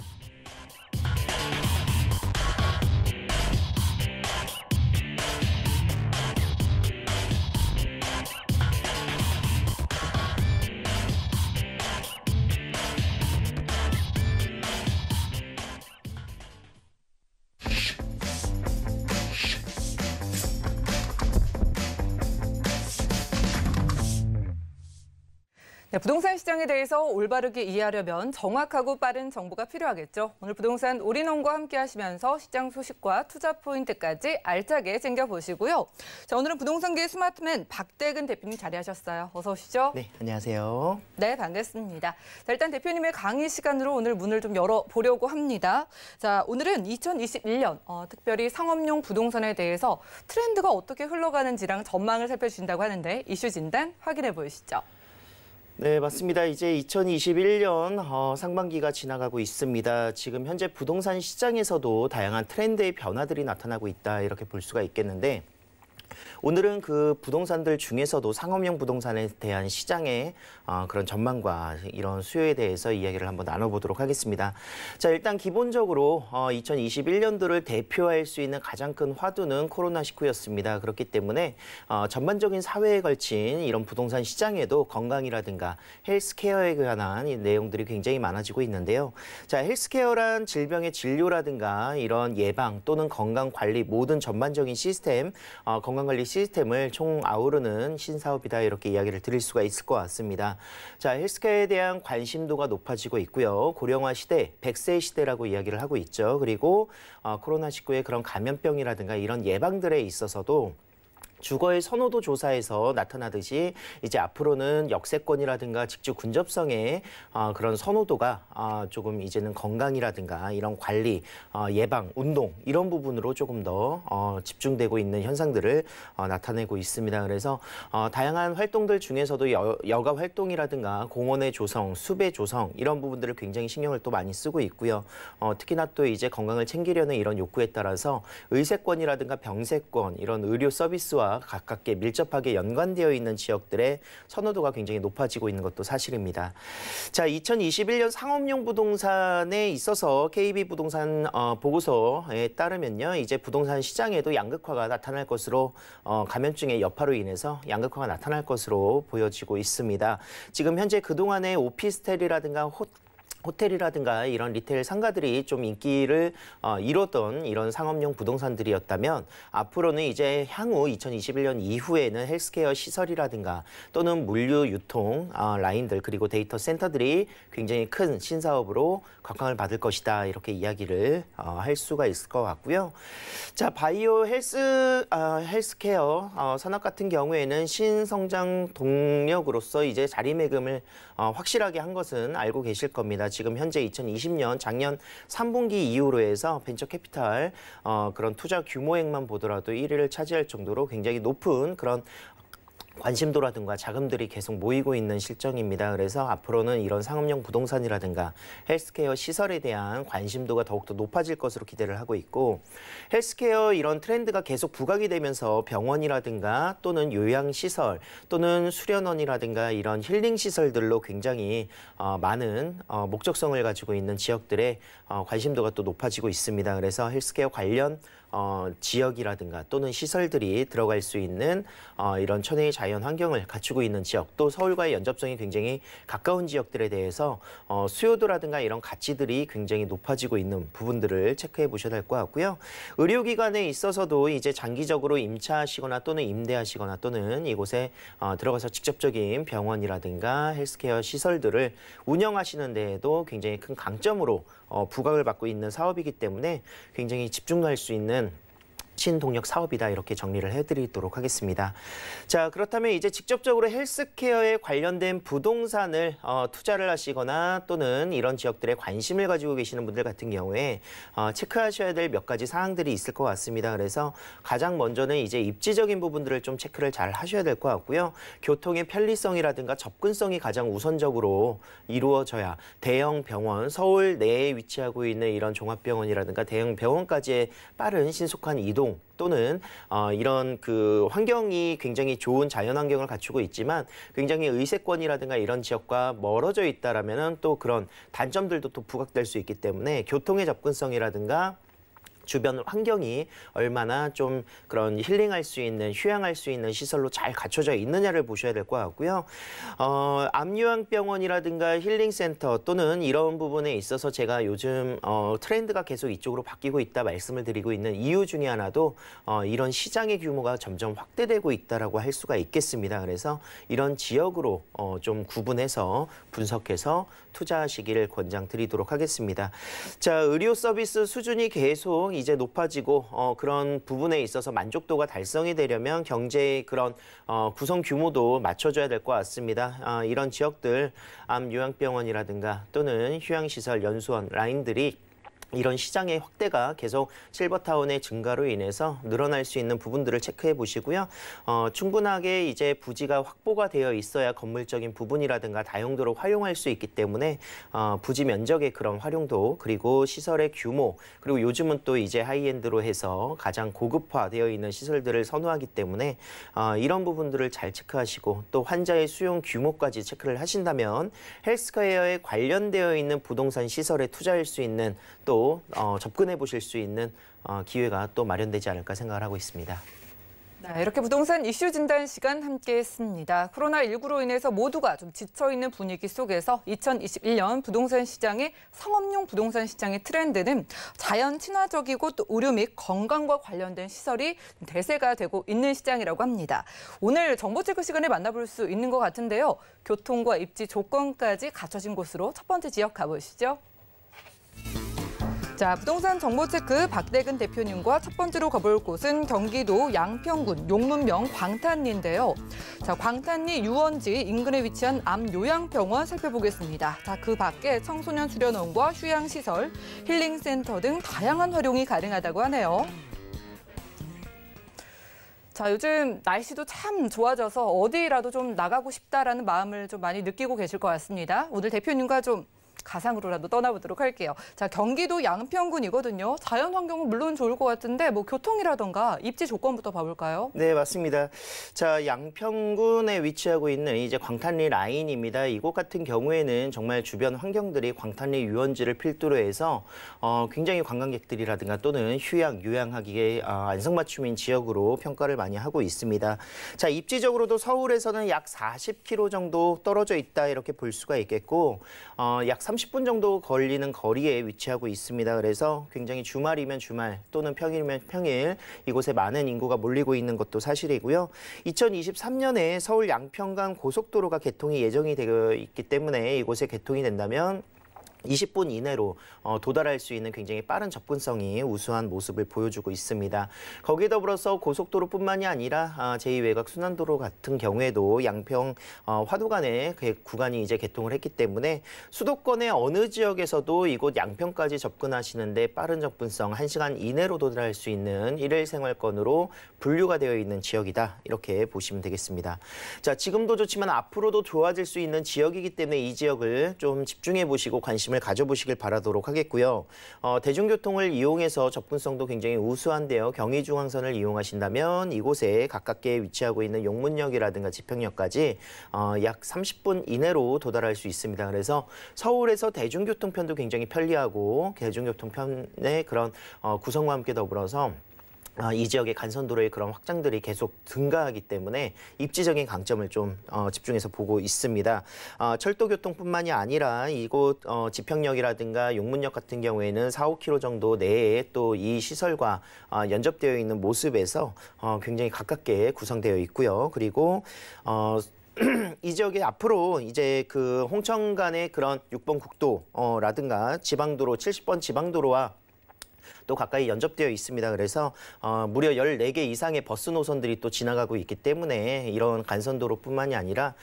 네, 부동산 시장에 대해서 올바르게 이해하려면 정확하고 빠른 정보가 필요하겠죠. 오늘 부동산 올인원과 함께 하시면서 시장 소식과 투자 포인트까지 알차게 챙겨보시고요. 자, 오늘은 부동산계의 스마트맨 박대근 대표님 자리하셨어요. 어서 오시죠. 네, 안녕하세요. 네, 반갑습니다. 자, 일단 대표님의 강의 시간으로 오늘 문을 좀 열어보려고 합니다. 자, 오늘은 2021년 특별히 상업용 부동산에 대해서 트렌드가 어떻게 흘러가는지랑 전망을 살펴주신다고 하는데 이슈 진단 확인해 보시죠. 네, 맞습니다. 이제 2021년 상반기가 지나가고 있습니다. 지금 현재 부동산 시장에서도 다양한 트렌드의 변화들이 나타나고 있다, 이렇게 볼 수가 있겠는데, 오늘은 그 부동산들 중에서도 상업용 부동산에 대한 시장의 그런 전망과 이런 수요에 대해서 이야기를 한번 나눠보도록 하겠습니다. 자, 일단 기본적으로 2021년도를 대표할 수 있는 가장 큰 화두는 코로나19였습니다. 그렇기 때문에 전반적인 사회에 걸친 이런 부동산 시장에도 건강이라든가 헬스케어에 관한 내용들이 굉장히 많아지고 있는데요. 자, 헬스케어란 질병의 진료라든가 이런 예방 또는 건강관리 모든 전반적인 시스템, 건강관리 시스템을 총 아우르는 신사업이다, 이렇게 이야기를 드릴 수가 있을 것 같습니다. 자, 헬스케어에 대한 관심도가 높아지고 있고요. 고령화 시대, 100세 시대라고 이야기를 하고 있죠. 그리고 코로나19의 그런 감염병이라든가 이런 예방들에 있어서도 주거의 선호도 조사에서 나타나듯이 이제 앞으로는 역세권이라든가 직주 근접성의 그런 선호도가 조금 이제는 건강이라든가 이런 관리, 예방, 운동 이런 부분으로 조금 더 집중되고 있는 현상들을 나타내고 있습니다. 그래서 다양한 활동들 중에서도 여가 활동이라든가 공원의 조성, 숲의 조성 이런 부분들을 굉장히 신경을 또 많이 쓰고 있고요. 특히나 또 이제 건강을 챙기려는 이런 욕구에 따라서 의세권이라든가 병세권 이런 의료 서비스와 가깝게 밀접하게 연관되어 있는 지역들의 선호도가 굉장히 높아지고 있는 것도 사실입니다. 자, 2021년 상업용 부동산에 있어서 KB부동산 보고서에 따르면요, 이제 부동산 시장에도 양극화가 나타날 것으로 감염증의 여파로 인해서 양극화가 나타날 것으로 보여지고 있습니다. 지금 현재 그동안의 오피스텔이라든가 호텔이라든가 이런 리테일 상가들이 좀 인기를 이뤘던 이런 상업용 부동산들이었다면 앞으로는 이제 향후 2021년 이후에는 헬스케어 시설이라든가 또는 물류 유통 라인들 그리고 데이터 센터들이 굉장히 큰 신사업으로 각광을 받을 것이다 이렇게 이야기를 할 수가 있을 것 같고요. 자, 바이오 헬스케어 산업 같은 경우에는 신성장 동력으로서 이제 자리매김을 확실하게 한 것은 알고 계실 겁니다. 지금 현재 2020년 작년 3분기 이후로 해서 벤처 캐피탈 그런 투자 규모액만 보더라도 1위를 차지할 정도로 굉장히 높은 그런 관심도라든가 자금들이 계속 모이고 있는 실정입니다. 그래서 앞으로는 이런 상업용 부동산이라든가 헬스케어 시설에 대한 관심도가 더욱더 높아질 것으로 기대를 하고 있고 헬스케어 이런 트렌드가 계속 부각이 되면서 병원이라든가 또는 요양시설 또는 수련원이라든가 이런 힐링시설들로 굉장히 많은 목적성을 가지고 있는 지역들의 관심도가 또 높아지고 있습니다. 그래서 헬스케어 관련 지역이라든가 또는 시설들이 들어갈 수 있는 이런 천혜의 자연 환경을 갖추고 있는 지역 또 서울과의 연접성이 굉장히 가까운 지역들에 대해서 수요도라든가 이런 가치들이 굉장히 높아지고 있는 부분들을 체크해 보셔야 될 것 같고요. 의료기관에 있어서도 이제 장기적으로 임차하시거나 또는 임대하시거나 또는 이곳에 들어가서 직접적인 병원이라든가 헬스케어 시설들을 운영하시는 데에도 굉장히 큰 강점으로 부각을 받고 있는 사업이기 때문에 굉장히 집중할 수 있는 신동력 사업이다 이렇게 정리를 해드리도록 하겠습니다. 자, 그렇다면 이제 직접적으로 헬스케어에 관련된 부동산을 투자를 하시거나 또는 이런 지역들에 관심을 가지고 계시는 분들 같은 경우에 체크하셔야 될 몇 가지 사항들이 있을 것 같습니다. 그래서 가장 먼저는 이제 입지적인 부분들을 좀 체크를 잘 하셔야 될 것 같고요. 교통의 편리성이라든가 접근성이 가장 우선적으로 이루어져야 대형 병원, 서울 내에 위치하고 있는 이런 종합병원이라든가 대형 병원까지의 빠른 신속한 이동 또는 이런 그 환경이 굉장히 좋은 자연 환경을 갖추고 있지만 굉장히 의세권이라든가 이런 지역과 멀어져 있다라면은 또 그런 단점들도 또 부각될 수 있기 때문에 교통의 접근성이라든가 주변 환경이 얼마나 좀 그런 힐링할 수 있는, 휴양할 수 있는 시설로 잘 갖춰져 있느냐를 보셔야 될 것 같고요. 암요양병원이라든가 힐링센터 또는 이런 부분에 있어서 제가 요즘 트렌드가 계속 이쪽으로 바뀌고 있다 말씀을 드리고 있는 이유 중에 하나도 이런 시장의 규모가 점점 확대되고 있다라고 할 수가 있겠습니다. 그래서 이런 지역으로 좀 구분해서 분석해서 투자하시기를 권장드리도록 하겠습니다. 자, 의료 서비스 수준이 계속 이제 높아지고 그런 부분에 있어서 만족도가 달성이 되려면 경제의 그런 구성 규모도 맞춰줘야 될 것 같습니다. 이런 지역들 암요양병원이라든가 또는 휴양시설, 연수원, 라인들이 이런 시장의 확대가 계속 실버타운의 증가로 인해서 늘어날 수 있는 부분들을 체크해 보시고요. 충분하게 이제 부지가 확보가 되어 있어야 건물적인 부분이라든가 다용도로 활용할 수 있기 때문에 부지 면적의 그런 활용도 그리고 시설의 규모 그리고 요즘은 또 이제 하이엔드로 해서 가장 고급화되어 있는 시설들을 선호하기 때문에 이런 부분들을 잘 체크하시고 또 환자의 수용 규모까지 체크를 하신다면 헬스케어에 관련되어 있는 부동산 시설에 투자할 수 있는 또 접근해 보실 수 있는 기회가 또 마련되지 않을까 생각을 하고 있습니다. 네, 이렇게 부동산 이슈 진단 시간 함께했습니다. 코로나19로 인해서 모두가 좀 지쳐있는 분위기 속에서 2021년 부동산 시장의 상업용 부동산 시장의 트렌드는 자연 친화적이고 또 의료 및 건강과 관련된 시설이 대세가 되고 있는 시장이라고 합니다. 오늘 정보 체크 시간에 만나볼 수 있는 것 같은데요. 교통과 입지 조건까지 갖춰진 곳으로 첫 번째 지역 가보시죠. 자, 부동산 정보체크 박대근 대표님과 첫 번째로 가볼 곳은 경기도 양평군 용문명 광탄리인데요. 자, 광탄리 유원지 인근에 위치한 암요양병원 살펴보겠습니다. 자, 그 밖에 청소년 수련원과 휴양시설, 힐링센터 등 다양한 활용이 가능하다고 하네요. 자, 요즘 날씨도 참 좋아져서 어디라도 좀 나가고 싶다라는 마음을 좀 많이 느끼고 계실 것 같습니다. 오늘 대표님과 좀 가상으로라도 떠나보도록 할게요. 자, 경기도 양평군이거든요. 자연 환경은 물론 좋을 것 같은데 뭐 교통이라던가 입지 조건부터 봐볼까요? 네, 맞습니다. 자, 양평군에 위치하고 있는 이제 광탄리 라인입니다. 이곳 같은 경우에는 정말 주변 환경들이 광탄리 유원지를 필두로 해서 굉장히 관광객들이라든가 또는 휴양, 요양하기에 안성맞춤인 지역으로 평가를 많이 하고 있습니다. 자, 입지적으로도 서울에서는 약 40km 정도 떨어져 있다 이렇게 볼 수가 있겠고 약 30분 정도 걸리는 거리에 위치하고 있습니다. 그래서 굉장히 주말이면 주말 또는 평일이면 평일 이곳에 많은 인구가 몰리고 있는 것도 사실이고요. 2023년에 서울 양평간 고속도로가 개통이 예정이 되어 있기 때문에 이곳에 개통이 된다면 20분 이내로 도달할 수 있는 굉장히 빠른 접근성이 우수한 모습을 보여주고 있습니다. 거기에 더불어서 고속도로뿐만이 아니라 제2외곽 순환도로 같은 경우에도 양평 화도간의 구간이 이제 개통을 했기 때문에 수도권의 어느 지역에서도 이곳 양평까지 접근하시는데 빠른 접근성 1시간 이내로 도달할 수 있는 일일 생활권으로 분류가 되어 있는 지역이다. 이렇게 보시면 되겠습니다. 자, 지금도 좋지만 앞으로도 좋아질 수 있는 지역이기 때문에 이 지역을 좀 집중해 보시고 관심을 가져보시길 바라도록 하겠고요. 대중교통을 이용해서 접근성도 굉장히 우수한데요. 경의중앙선을 이용하신다면 이곳에 가깝게 위치하고 있는 용문역이라든가 지평역까지 약 30분 이내로 도달할 수 있습니다. 그래서 서울에서 대중교통편도 굉장히 편리하고 대중교통편의 그런 구성과 함께 더불어서 이 지역의 간선도로의 그런 확장들이 계속 증가하기 때문에 입지적인 강점을 좀 집중해서 보고 있습니다. 철도교통뿐만이 아니라 이곳 지평역이라든가 용문역 같은 경우에는 4, 5km 정도 내에 또 이 시설과 연접되어 있는 모습에서 굉장히 가깝게 구성되어 있고요. 그리고 이 지역에 앞으로 이제 그 홍천 간의 그런 6번 국도라든가 지방도로 70번 지방도로와 또 가까이 연접되어 있습니다. 그래서 무려 14개 이상의 버스 노선들이 또 지나가고 있기 때문에 이런 간선도로뿐만이 아니라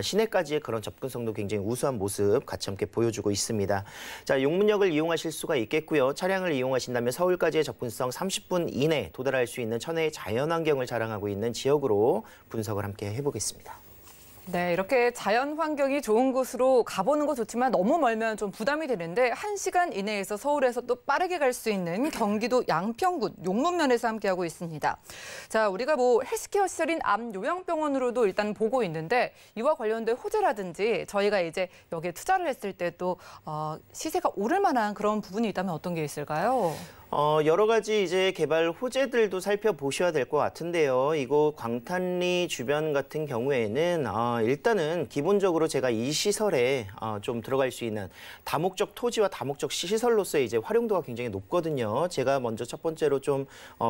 시내까지의 그런 접근성도 굉장히 우수한 모습 같이 함께 보여주고 있습니다. 자, 용문역을 이용하실 수가 있겠고요. 차량을 이용하신다면 서울까지의 접근성 30분 이내 도달할 수 있는 천혜의 자연환경을 자랑하고 있는 지역으로 분석을 함께 해보겠습니다. 네, 이렇게 자연 환경이 좋은 곳으로 가보는 거 좋지만 너무 멀면 좀 부담이 되는데 1시간 이내에서 서울에서 또 빠르게 갈 수 있는 경기도 양평군 용문면에서 함께하고 있습니다. 자, 우리가 뭐 헬스케어 시설인 암요양병원으로도 일단 보고 있는데 이와 관련된 호재라든지 저희가 이제 여기에 투자를 했을 때 또 시세가 오를 만한 그런 부분이 있다면 어떤 게 있을까요? 여러 가지 이제 개발 호재들도 살펴보셔야 될 것 같은데요. 이곳 광탄리 주변 같은 경우에는 일단은 기본적으로 제가 이 시설에 좀 들어갈 수 있는 다목적 토지와 다목적 시설로서의 이제 활용도가 굉장히 높거든요. 제가 먼저 첫 번째로 좀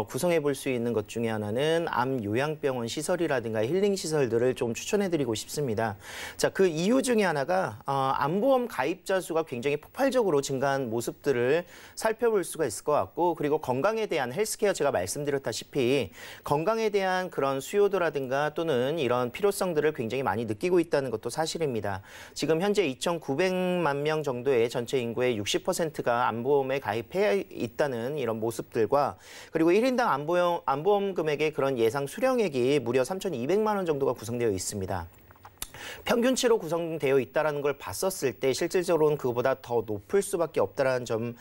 구성해 볼 수 있는 것 중에 하나는 암 요양병원 시설이라든가 힐링 시설들을 좀 추천해 드리고 싶습니다. 자, 그 이유 중에 하나가 암보험 가입자 수가 굉장히 폭발적으로 증가한 모습들을 살펴볼 수가 있을 것 같고, 그리고 건강에 대한 헬스케어 제가 말씀드렸다시피 건강에 대한 그런 수요도라든가 또는 이런 필요성들을 굉장히 많이 느끼고 있다는 것도 사실입니다. 지금 현재 2,900만 명 정도의 전체 인구의 60%가 암보험에 가입해 있다는 이런 모습들과 그리고 1인당 암보험 금액의 그런 예상 수령액이 무려 3,200만 원 정도가 구성되어 있습니다. 평균치로 구성되어 있다는 걸 봤었을 때 실질적으로는 그거보다 더 높을 수밖에 없다는 점을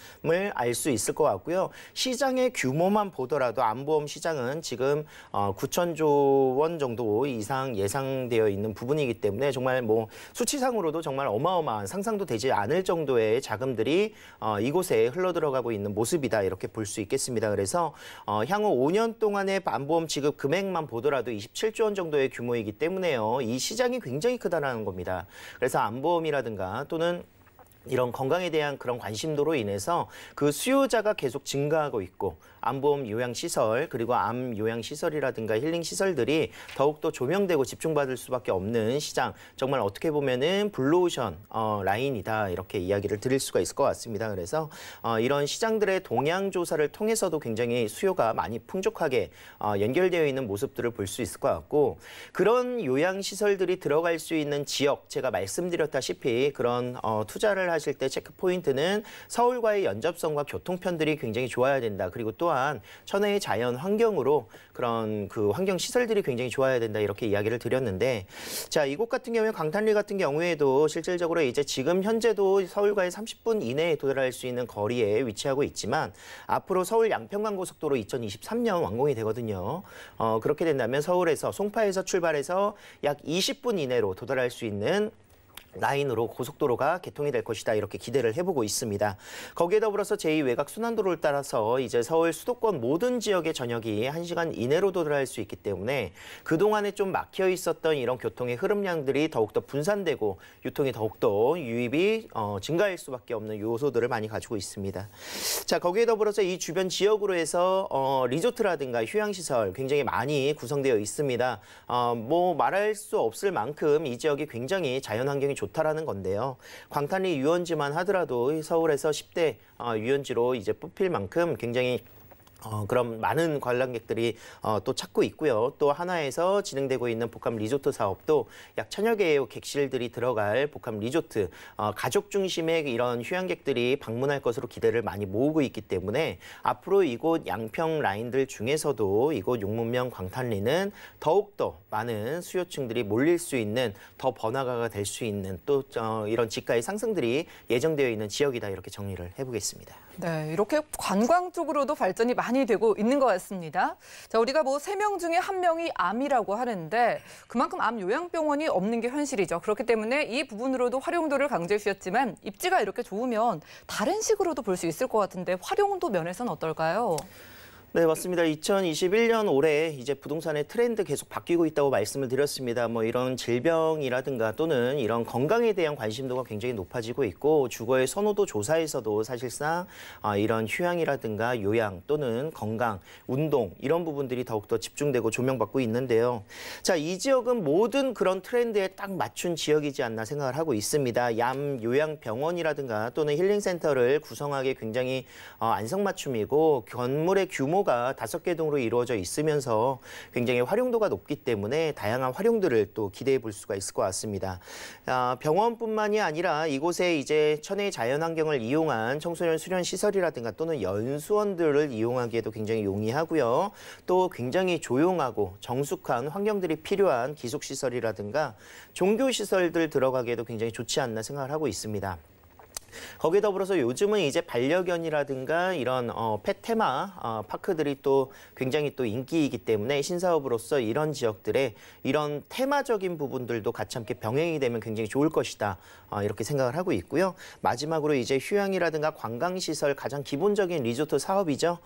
알 수 있을 것 같고요. 시장의 규모만 보더라도 암보험 시장은 지금 9천조 원 정도 이상 예상되어 있는 부분이기 때문에 정말 뭐 수치상으로도 정말 어마어마한 상상도 되지 않을 정도의 자금들이 이곳에 흘러들어가고 있는 모습이다 이렇게 볼 수 있겠습니다. 그래서 향후 5년 동안의 암보험 지급 금액만 보더라도 27조 원 정도의 규모이기 때문에요. 이 시장이 굉장히 크다라는 겁니다. 그래서 암보험이라든가 또는 이런 건강에 대한 그런 관심도로 인해서 그 수요자가 계속 증가하고 있고 암보험 요양시설 그리고 암 요양시설이라든가 힐링시설들이 더욱더 조명되고 집중받을 수밖에 없는 시장, 정말 어떻게 보면은 블루오션 라인이다 이렇게 이야기를 드릴 수가 있을 것 같습니다. 그래서 이런 시장들의 동향 조사를 통해서도 굉장히 수요가 많이 풍족하게 연결되어 있는 모습들을 볼 수 있을 것 같고, 그런 요양시설들이 들어갈 수 있는 지역, 제가 말씀드렸다시피 그런 투자를 하실 때 체크 포인트는 서울과의 연접성과 교통편들이 굉장히 좋아야 된다. 그리고 또한 천혜의 자연 환경으로 그런 그 환경 시설들이 굉장히 좋아야 된다 이렇게 이야기를 드렸는데, 자, 이곳 같은 경우에 광탄리 같은 경우에도 실질적으로 이제 지금 현재도 서울과의 30분 이내에 도달할 수 있는 거리에 위치하고 있지만 앞으로 서울 양평간 고속도로 2023년 완공이 되거든요. 그렇게 된다면 서울에서 송파에서 출발해서 약 20분 이내로 도달할 수 있는 라인으로 고속도로가 개통이 될 것이다 이렇게 기대를 해보고 있습니다. 거기에 더불어서 제2외곽 순환도로를 따라서 이제 서울 수도권 모든 지역의 전역이 1시간 이내로 도달할 수 있기 때문에 그동안에 좀 막혀 있었던 이런 교통의 흐름량들이 더욱더 분산되고 유통이 더욱더 유입이 증가할 수밖에 없는 요소들을 많이 가지고 있습니다. 자, 거기에 더불어서 이 주변 지역으로 해서 리조트라든가 휴양시설 굉장히 많이 구성되어 있습니다. 뭐 말할 수 없을 만큼 이 지역이 굉장히 자연환경이 좋다라는 건데요. 광탄리 유원지만 하더라도 서울에서 10대 유원지로 이제 뽑힐 만큼 굉장히 그럼 많은 관람객들이 또 찾고 있고요. 또 하나에서 진행되고 있는 복합 리조트 사업도 약 1000여 개의 객실들이 들어갈 복합 리조트, 가족 중심의 이런 휴양객들이 방문할 것으로 기대를 많이 모으고 있기 때문에 앞으로 이곳 양평 라인들 중에서도 이곳 용문면 광탄리는 더욱더 많은 수요층들이 몰릴 수 있는 더 번화가가 될 수 있는 또 이런 지가의 상승들이 예정되어 있는 지역이다 이렇게 정리를 해보겠습니다. 네, 이렇게 관광 쪽으로도 발전이 많이 되고 있는 것 같습니다. 자, 우리가 뭐 3명 중에 1명이 암이라고 하는데 그만큼 암 요양병원이 없는 게 현실이죠. 그렇기 때문에 이 부분으로도 활용도를 강조해 주셨지만 입지가 이렇게 좋으면 다른 식으로도 볼 수 있을 것 같은데 활용도 면에서는 어떨까요? 네, 맞습니다. 2021년 올해 이제 부동산의 트렌드 계속 바뀌고 있다고 말씀을 드렸습니다. 뭐 이런 질병이라든가 또는 이런 건강에 대한 관심도가 굉장히 높아지고 있고 주거의 선호도 조사에서도 사실상 이런 휴양이라든가 요양 또는 건강, 운동 이런 부분들이 더욱더 집중되고 조명받고 있는데요. 자, 이 지역은 모든 그런 트렌드에 딱 맞춘 지역이지 않나 생각을 하고 있습니다. 얌 요양병원이라든가 또는 힐링센터를 구성하기 굉장히 안성맞춤이고 건물의 규모가 5개 동으로 이루어져 있으면서 굉장히 활용도가 높기 때문에 다양한 활용들을 또 기대해 볼 수가 있을 것 같습니다. 병원뿐만이 아니라 이곳에 이제 천혜의 자연환경을 이용한 청소년 수련 시설이라든가 또는 연수원들을 이용하기에도 굉장히 용이하고요. 또 굉장히 조용하고 정숙한 환경들이 필요한 기숙시설이라든가 종교시설들 들어가기에도 굉장히 좋지 않나 생각을 하고 있습니다. 거기에 더불어서 요즘은 이제 반려견이라든가 이런 펫 테마 파크들이 또 굉장히 또 인기이기 때문에 신사업으로서 이런 지역들의 이런 테마적인 부분들도 같이 함께 병행이 되면 굉장히 좋을 것이다. 이렇게 생각을 하고 있고요. 마지막으로 이제 휴양이라든가 관광시설 가장 기본적인 리조트 사업이죠.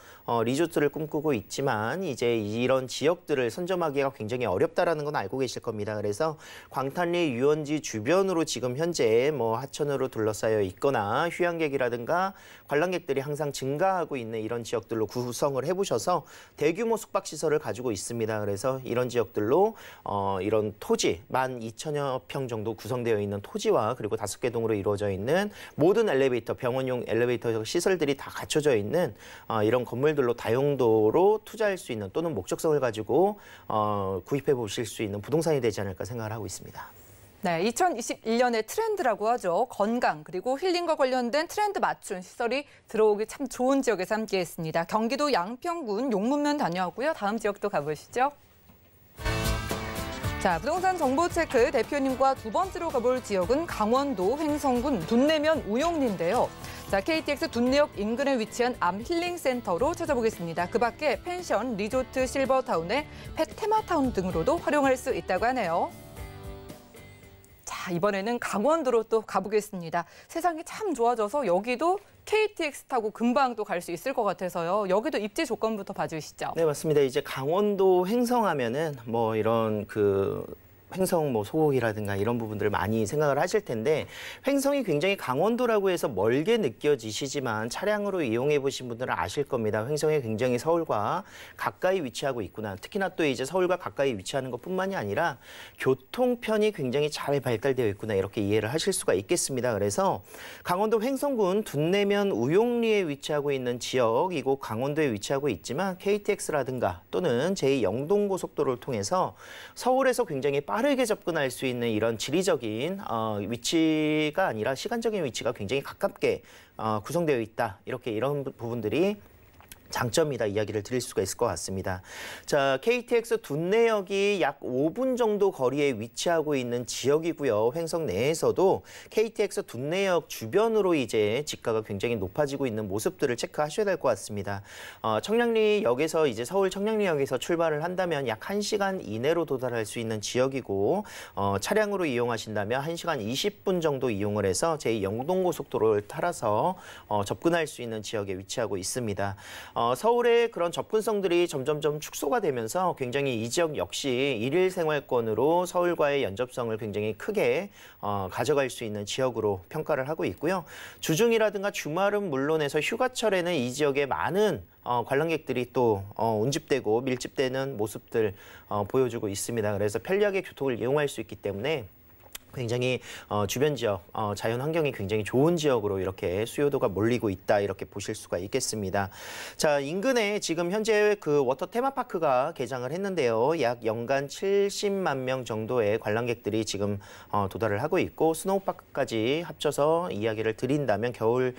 리조트를 꿈꾸고 있지만 이제 이런 지역들을 선점하기가 굉장히 어렵다라는 건 알고 계실 겁니다. 그래서 광탄리 유원지 주변으로 지금 현재 뭐 하천으로 둘러싸여 있거나 휴양객이라든가 관람객들이 항상 증가하고 있는 이런 지역들로 구성을 해보셔서 대규모 숙박시설을 가지고 있습니다. 그래서 이런 지역들로 이런 토지 12,000여 평 정도 구성되어 있는 토지와 그리고 5개 동으로 이루어져 있는 모든 엘리베이터, 병원용 엘리베이터 시설들이 다 갖춰져 있는 이런 건물들로 다용도로 투자할 수 있는 또는 목적성을 가지고 구입해 보실 수 있는 부동산이 되지 않을까 생각을 하고 있습니다. 네, 2021년의 트렌드라고 하죠. 건강 그리고 힐링과 관련된 트렌드 맞춘 시설이 들어오기 참 좋은 지역에서 함께했습니다. 경기도 양평군 용문면 다녀왔고요. 다음 지역도 가보시죠. 자, 부동산 정보체크 대표님과 두 번째로 가볼 지역은 강원도 횡성군 둔내면 우용리인데요. 자, KTX 둔내역 인근에 위치한 암 힐링센터로 찾아보겠습니다. 그 밖에 펜션, 리조트, 실버타운의 펫 테마타운 등으로도 활용할 수 있다고 하네요. 자, 이번에는 강원도로 또 가보겠습니다. 세상이 참 좋아져서 여기도 KTX 타고 금방 또 갈 수 있을 것 같아서요. 여기도 입지 조건부터 봐주시죠. 네, 맞습니다. 이제 강원도 횡성하면은 뭐 이런 횡성 뭐 소고기라든가 이런 부분들을 많이 생각을 하실 텐데 횡성이 굉장히 강원도라고 해서 멀게 느껴지시지만 차량으로 이용해 보신 분들은 아실 겁니다. 횡성이 굉장히 서울과 가까이 위치하고 있구나. 특히나 또 이제 서울과 가까이 위치하는 것뿐만이 아니라 교통편이 굉장히 잘 발달되어 있구나. 이렇게 이해를 하실 수가 있겠습니다. 그래서 강원도 횡성군 둔내면 우용리에 위치하고 있는 지역, 이곳 강원도에 위치하고 있지만 KTX라든가 또는 제2영동고속도로를 통해서 서울에서 굉장히 빠르게 접근할 수 있는 이런 지리적인 위치가 아니라 시간적인 위치가 굉장히 가깝게 구성되어 있다. 이런 부분들이 장점이다 이야기를 드릴 수가 있을 것 같습니다. 자, KTX 둔내역이 약 5분 정도 거리에 위치하고 있는 지역이고요. 횡성 내에서도 KTX 둔내역 주변으로 이제 집가가 굉장히 높아지고 있는 모습들을 체크하셔야 될 것 같습니다. 청량리역에서 이제 서울 청량리역에서 출발을 한다면 약 1시간 이내로 도달할 수 있는 지역이고 차량으로 이용하신다면 1시간 20분 정도 이용을 해서 제2영동고속도로를 따라서 접근할 수 있는 지역에 위치하고 있습니다. 서울의 그런 접근성들이 점점점 축소가 되면서 굉장히 이 지역 역시 일일 생활권으로 서울과의 연접성을 굉장히 크게 가져갈 수 있는 지역으로 평가를 하고 있고요. 주중이라든가 주말은 물론해서 휴가철에는 이 지역에 많은 관람객들이 또 운집되고 밀집되는 모습들 보여주고 있습니다. 그래서 편리하게 교통을 이용할 수 있기 때문에 굉장히 주변 지역, 자연 환경이 굉장히 좋은 지역으로 이렇게 수요도가 몰리고 있다 이렇게 보실 수가 있겠습니다. 자, 인근에 지금 현재 그 워터 테마파크가 개장을 했는데요. 약 연간 70만 명 정도의 관람객들이 지금 도달을 하고 있고 스노우파크까지 합쳐서 이야기를 드린다면 겨울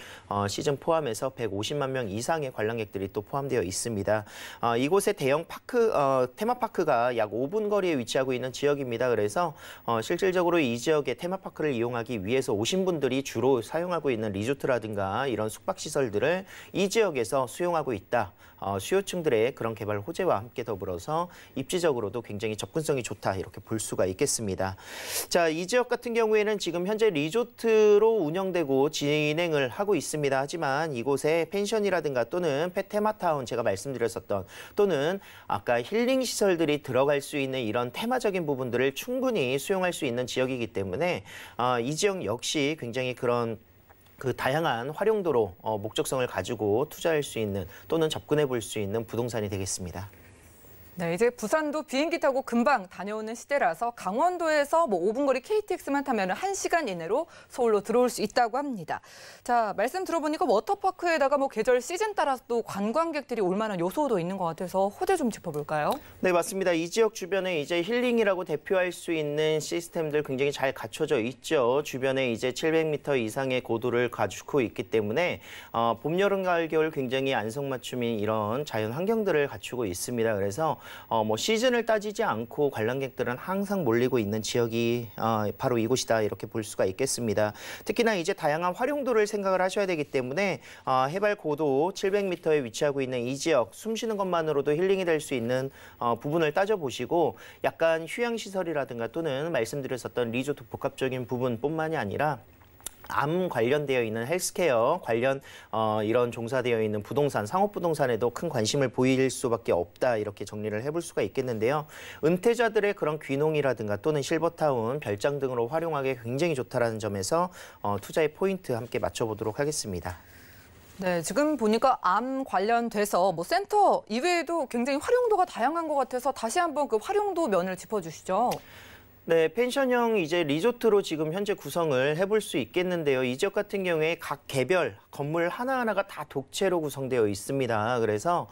시즌 포함해서 150만 명 이상의 관람객들이 또 포함되어 있습니다. 이곳의 대형 파크, 테마파크가 약 5분 거리에 위치하고 있는 지역입니다. 그래서 실질적으로 이 지역의 테마파크를 이용하기 위해서 오신 분들이 주로 사용하고 있는 리조트라든가 이런 숙박시설들을 이 지역에서 수용하고 있다. 수요층들의 그런 개발 호재와 함께 더불어서 입지적으로도 굉장히 접근성이 좋다 이렇게 볼 수가 있겠습니다. 자, 이 지역 같은 경우에는 지금 현재 리조트로 운영되고 진행을 하고 있습니다. 하지만 이곳에 펜션이라든가 또는 페테마타운 제가 말씀드렸었던 또는 아까 힐링 시설들이 들어갈 수 있는 이런 테마적인 부분들을 충분히 수용할 수 있는 지역이기 때문에 이 지역 역시 굉장히 그런 그 다양한 활용도로 목적성을 가지고 투자할 수 있는 또는 접근해 볼 수 있는 부동산이 되겠습니다. 네, 이제 부산도 비행기 타고 금방 다녀오는 시대라서 강원도에서 5분 거리 KTX만 타면 1시간 이내로 서울로 들어올 수 있다고 합니다. 자, 말씀 들어보니까 워터파크에다가 계절 시즌 따라서 또 관광객들이 올 만한 요소도 있는 것 같아서 호재 좀 짚어볼까요? 네, 맞습니다. 이 지역 주변에 이제 힐링이라고 대표할 수 있는 시스템들 굉장히 잘 갖춰져 있죠. 주변에 이제 700m 이상의 고도를 가지고 있기 때문에 봄, 여름, 가을, 겨울 굉장히 안성맞춤인 이런 자연 환경들을 갖추고 있습니다. 그래서 시즌을 따지지 않고 관람객들은 항상 몰리고 있는 지역이 바로 이곳이다 이렇게 볼 수가 있겠습니다. 특히나 이제 다양한 활용도를 생각을 하셔야 되기 때문에 해발 고도 700m에 위치하고 있는 이 지역 숨 쉬는 것만으로도 힐링이 될 수 있는 부분을 따져보시고 약간 휴양시설이라든가 또는 말씀드렸었던 리조트 복합적인 부분뿐만이 아니라 암 관련되어 있는 헬스케어 관련 이런 종사되어 있는 부동산, 상업부동산에도 큰 관심을 보일 수밖에 없다 이렇게 정리를 해볼 수가 있겠는데요. 은퇴자들의 그런 귀농이라든가 또는 실버타운, 별장 등으로 활용하기 굉장히 좋다라는 점에서 투자의 포인트 함께 맞춰보도록 하겠습니다. 네, 지금 보니까 암 관련돼서 센터 이외에도 굉장히 활용도가 다양한 것 같아서 다시 한번 그 활용도 면을 짚어주시죠. 네, 펜션형 이제 리조트로 지금 현재 구성을 해볼 수 있겠는데요. 이 지역 같은 경우에 각 개별 건물 하나하나가 다 독채로 구성되어 있습니다. 그래서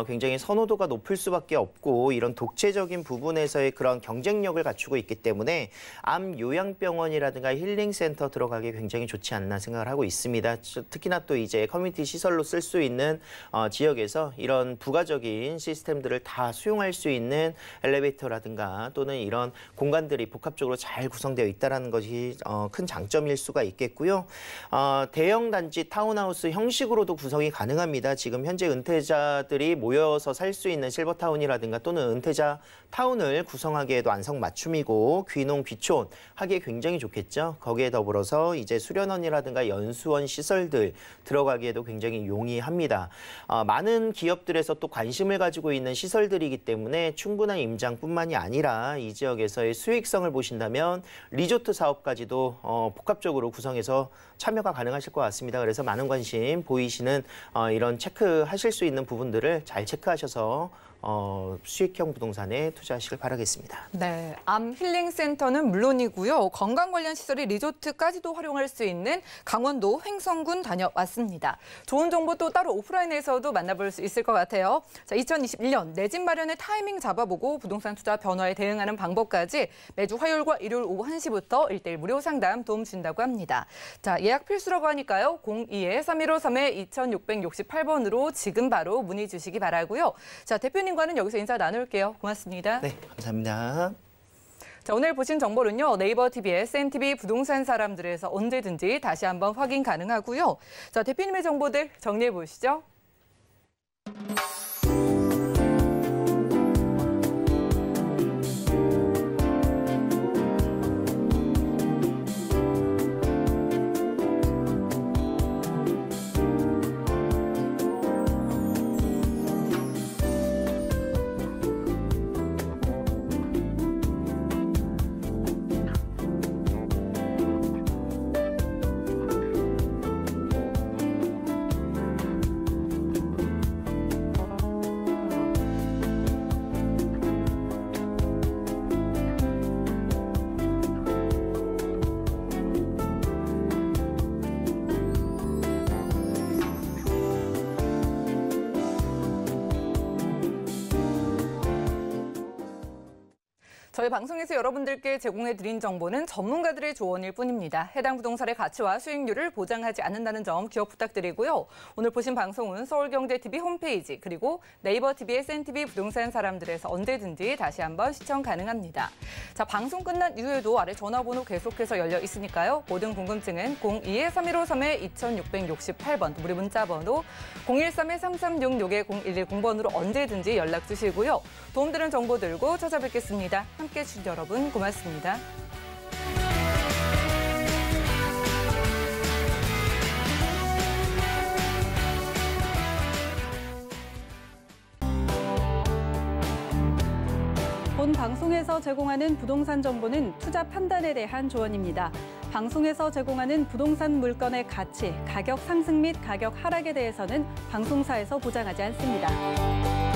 굉장히 선호도가 높을 수밖에 없고 이런 독채적인 부분에서의 그런 경쟁력을 갖추고 있기 때문에 암 요양병원이라든가 힐링센터 들어가기 굉장히 좋지 않나 생각을 하고 있습니다. 특히나 또 이제 커뮤니티 시설로 쓸 수 있는 지역에서 이런 부가적인 시스템들을 다 수용할 수 있는 엘리베이터라든가 또는 이런 공간들이 복합적으로 잘 구성되어 있다는 것이 큰 장점일 수가 있겠고요. 대형 단지 타운하우스 형식으로도 구성이 가능합니다. 지금 현재 은퇴자들이 모여서 살 수 있는 실버타운이라든가 또는 은퇴자 타운을 구성하기에도 안성맞춤이고 귀농 귀촌 하기에 굉장히 좋겠죠. 거기에 더불어서 이제 수련원이라든가 연수원 시설들 들어가기에도 굉장히 용이합니다. 많은 기업들에서 또 관심을 가지고 있는 시설들이기 때문에 충분한 임장뿐만이 아니라 이 지역에서의 수익성을 보신다면 리조트 사업까지도 복합적으로 구성해서 참여가 가능하실 것 같습니다. 그래서 많은 관심 보이시는 이런 체크하실 수 있는 부분들을 잘 체크하셔서 수익형 부동산에 투자하시길 바라겠습니다. 네, 암 힐링 센터는 물론이고요. 건강 관련 시설이 리조트까지도 활용할 수 있는 강원도 횡성군 다녀왔습니다. 좋은 정보 또 따로 오프라인에서도 만나볼 수 있을 것 같아요. 자, 2021년 내 집 마련의 타이밍 잡아보고 부동산 투자 변화에 대응하는 방법까지 매주 화요일과 일요일 오후 1시부터 1:1 무료 상담 도움 준다고 합니다. 자, 예약 필수라고 하니까요. 02-3153-2668번으로 지금 바로 문의 주시기 바라고요. 자, 대표님과는 여기서 인사 나눌게요. 고맙습니다. 네, 감사합니다. 자, 오늘 보신 정보는요. 네이버 TV의 SNTV 부동산 사람들에서 언제든지 다시 한번 확인 가능하고요. 자, 대표님의 정보들 정리해 보시죠. 저희 방송에서 여러분들께 제공해드린 정보는 전문가들의 조언일 뿐입니다. 해당 부동산의 가치와 수익률을 보장하지 않는다는 점 기억 부탁드리고요. 오늘 보신 방송은 서울경제TV 홈페이지 그리고 네이버 TV의 SNTV 부동산 사람들에서 언제든지 다시 한번 시청 가능합니다. 자, 방송 끝난 이후에도 아래 전화번호 계속해서 열려 있으니까요. 모든 궁금증은 02-3153-2668번 무료 문자번호 013-3366-0110번으로 언제든지 연락 주시고요. 도움되는 정보 들고 찾아뵙겠습니다. 함께해 주신 여러분 고맙습니다. 본 방송에서 제공하는 부동산 정보는 투자 판단에 대한 조언입니다. 방송에서 제공하는 부동산 물건의 가치, 가격 상승 및 가격 하락에 대해서는 방송사에서 보장하지 않습니다.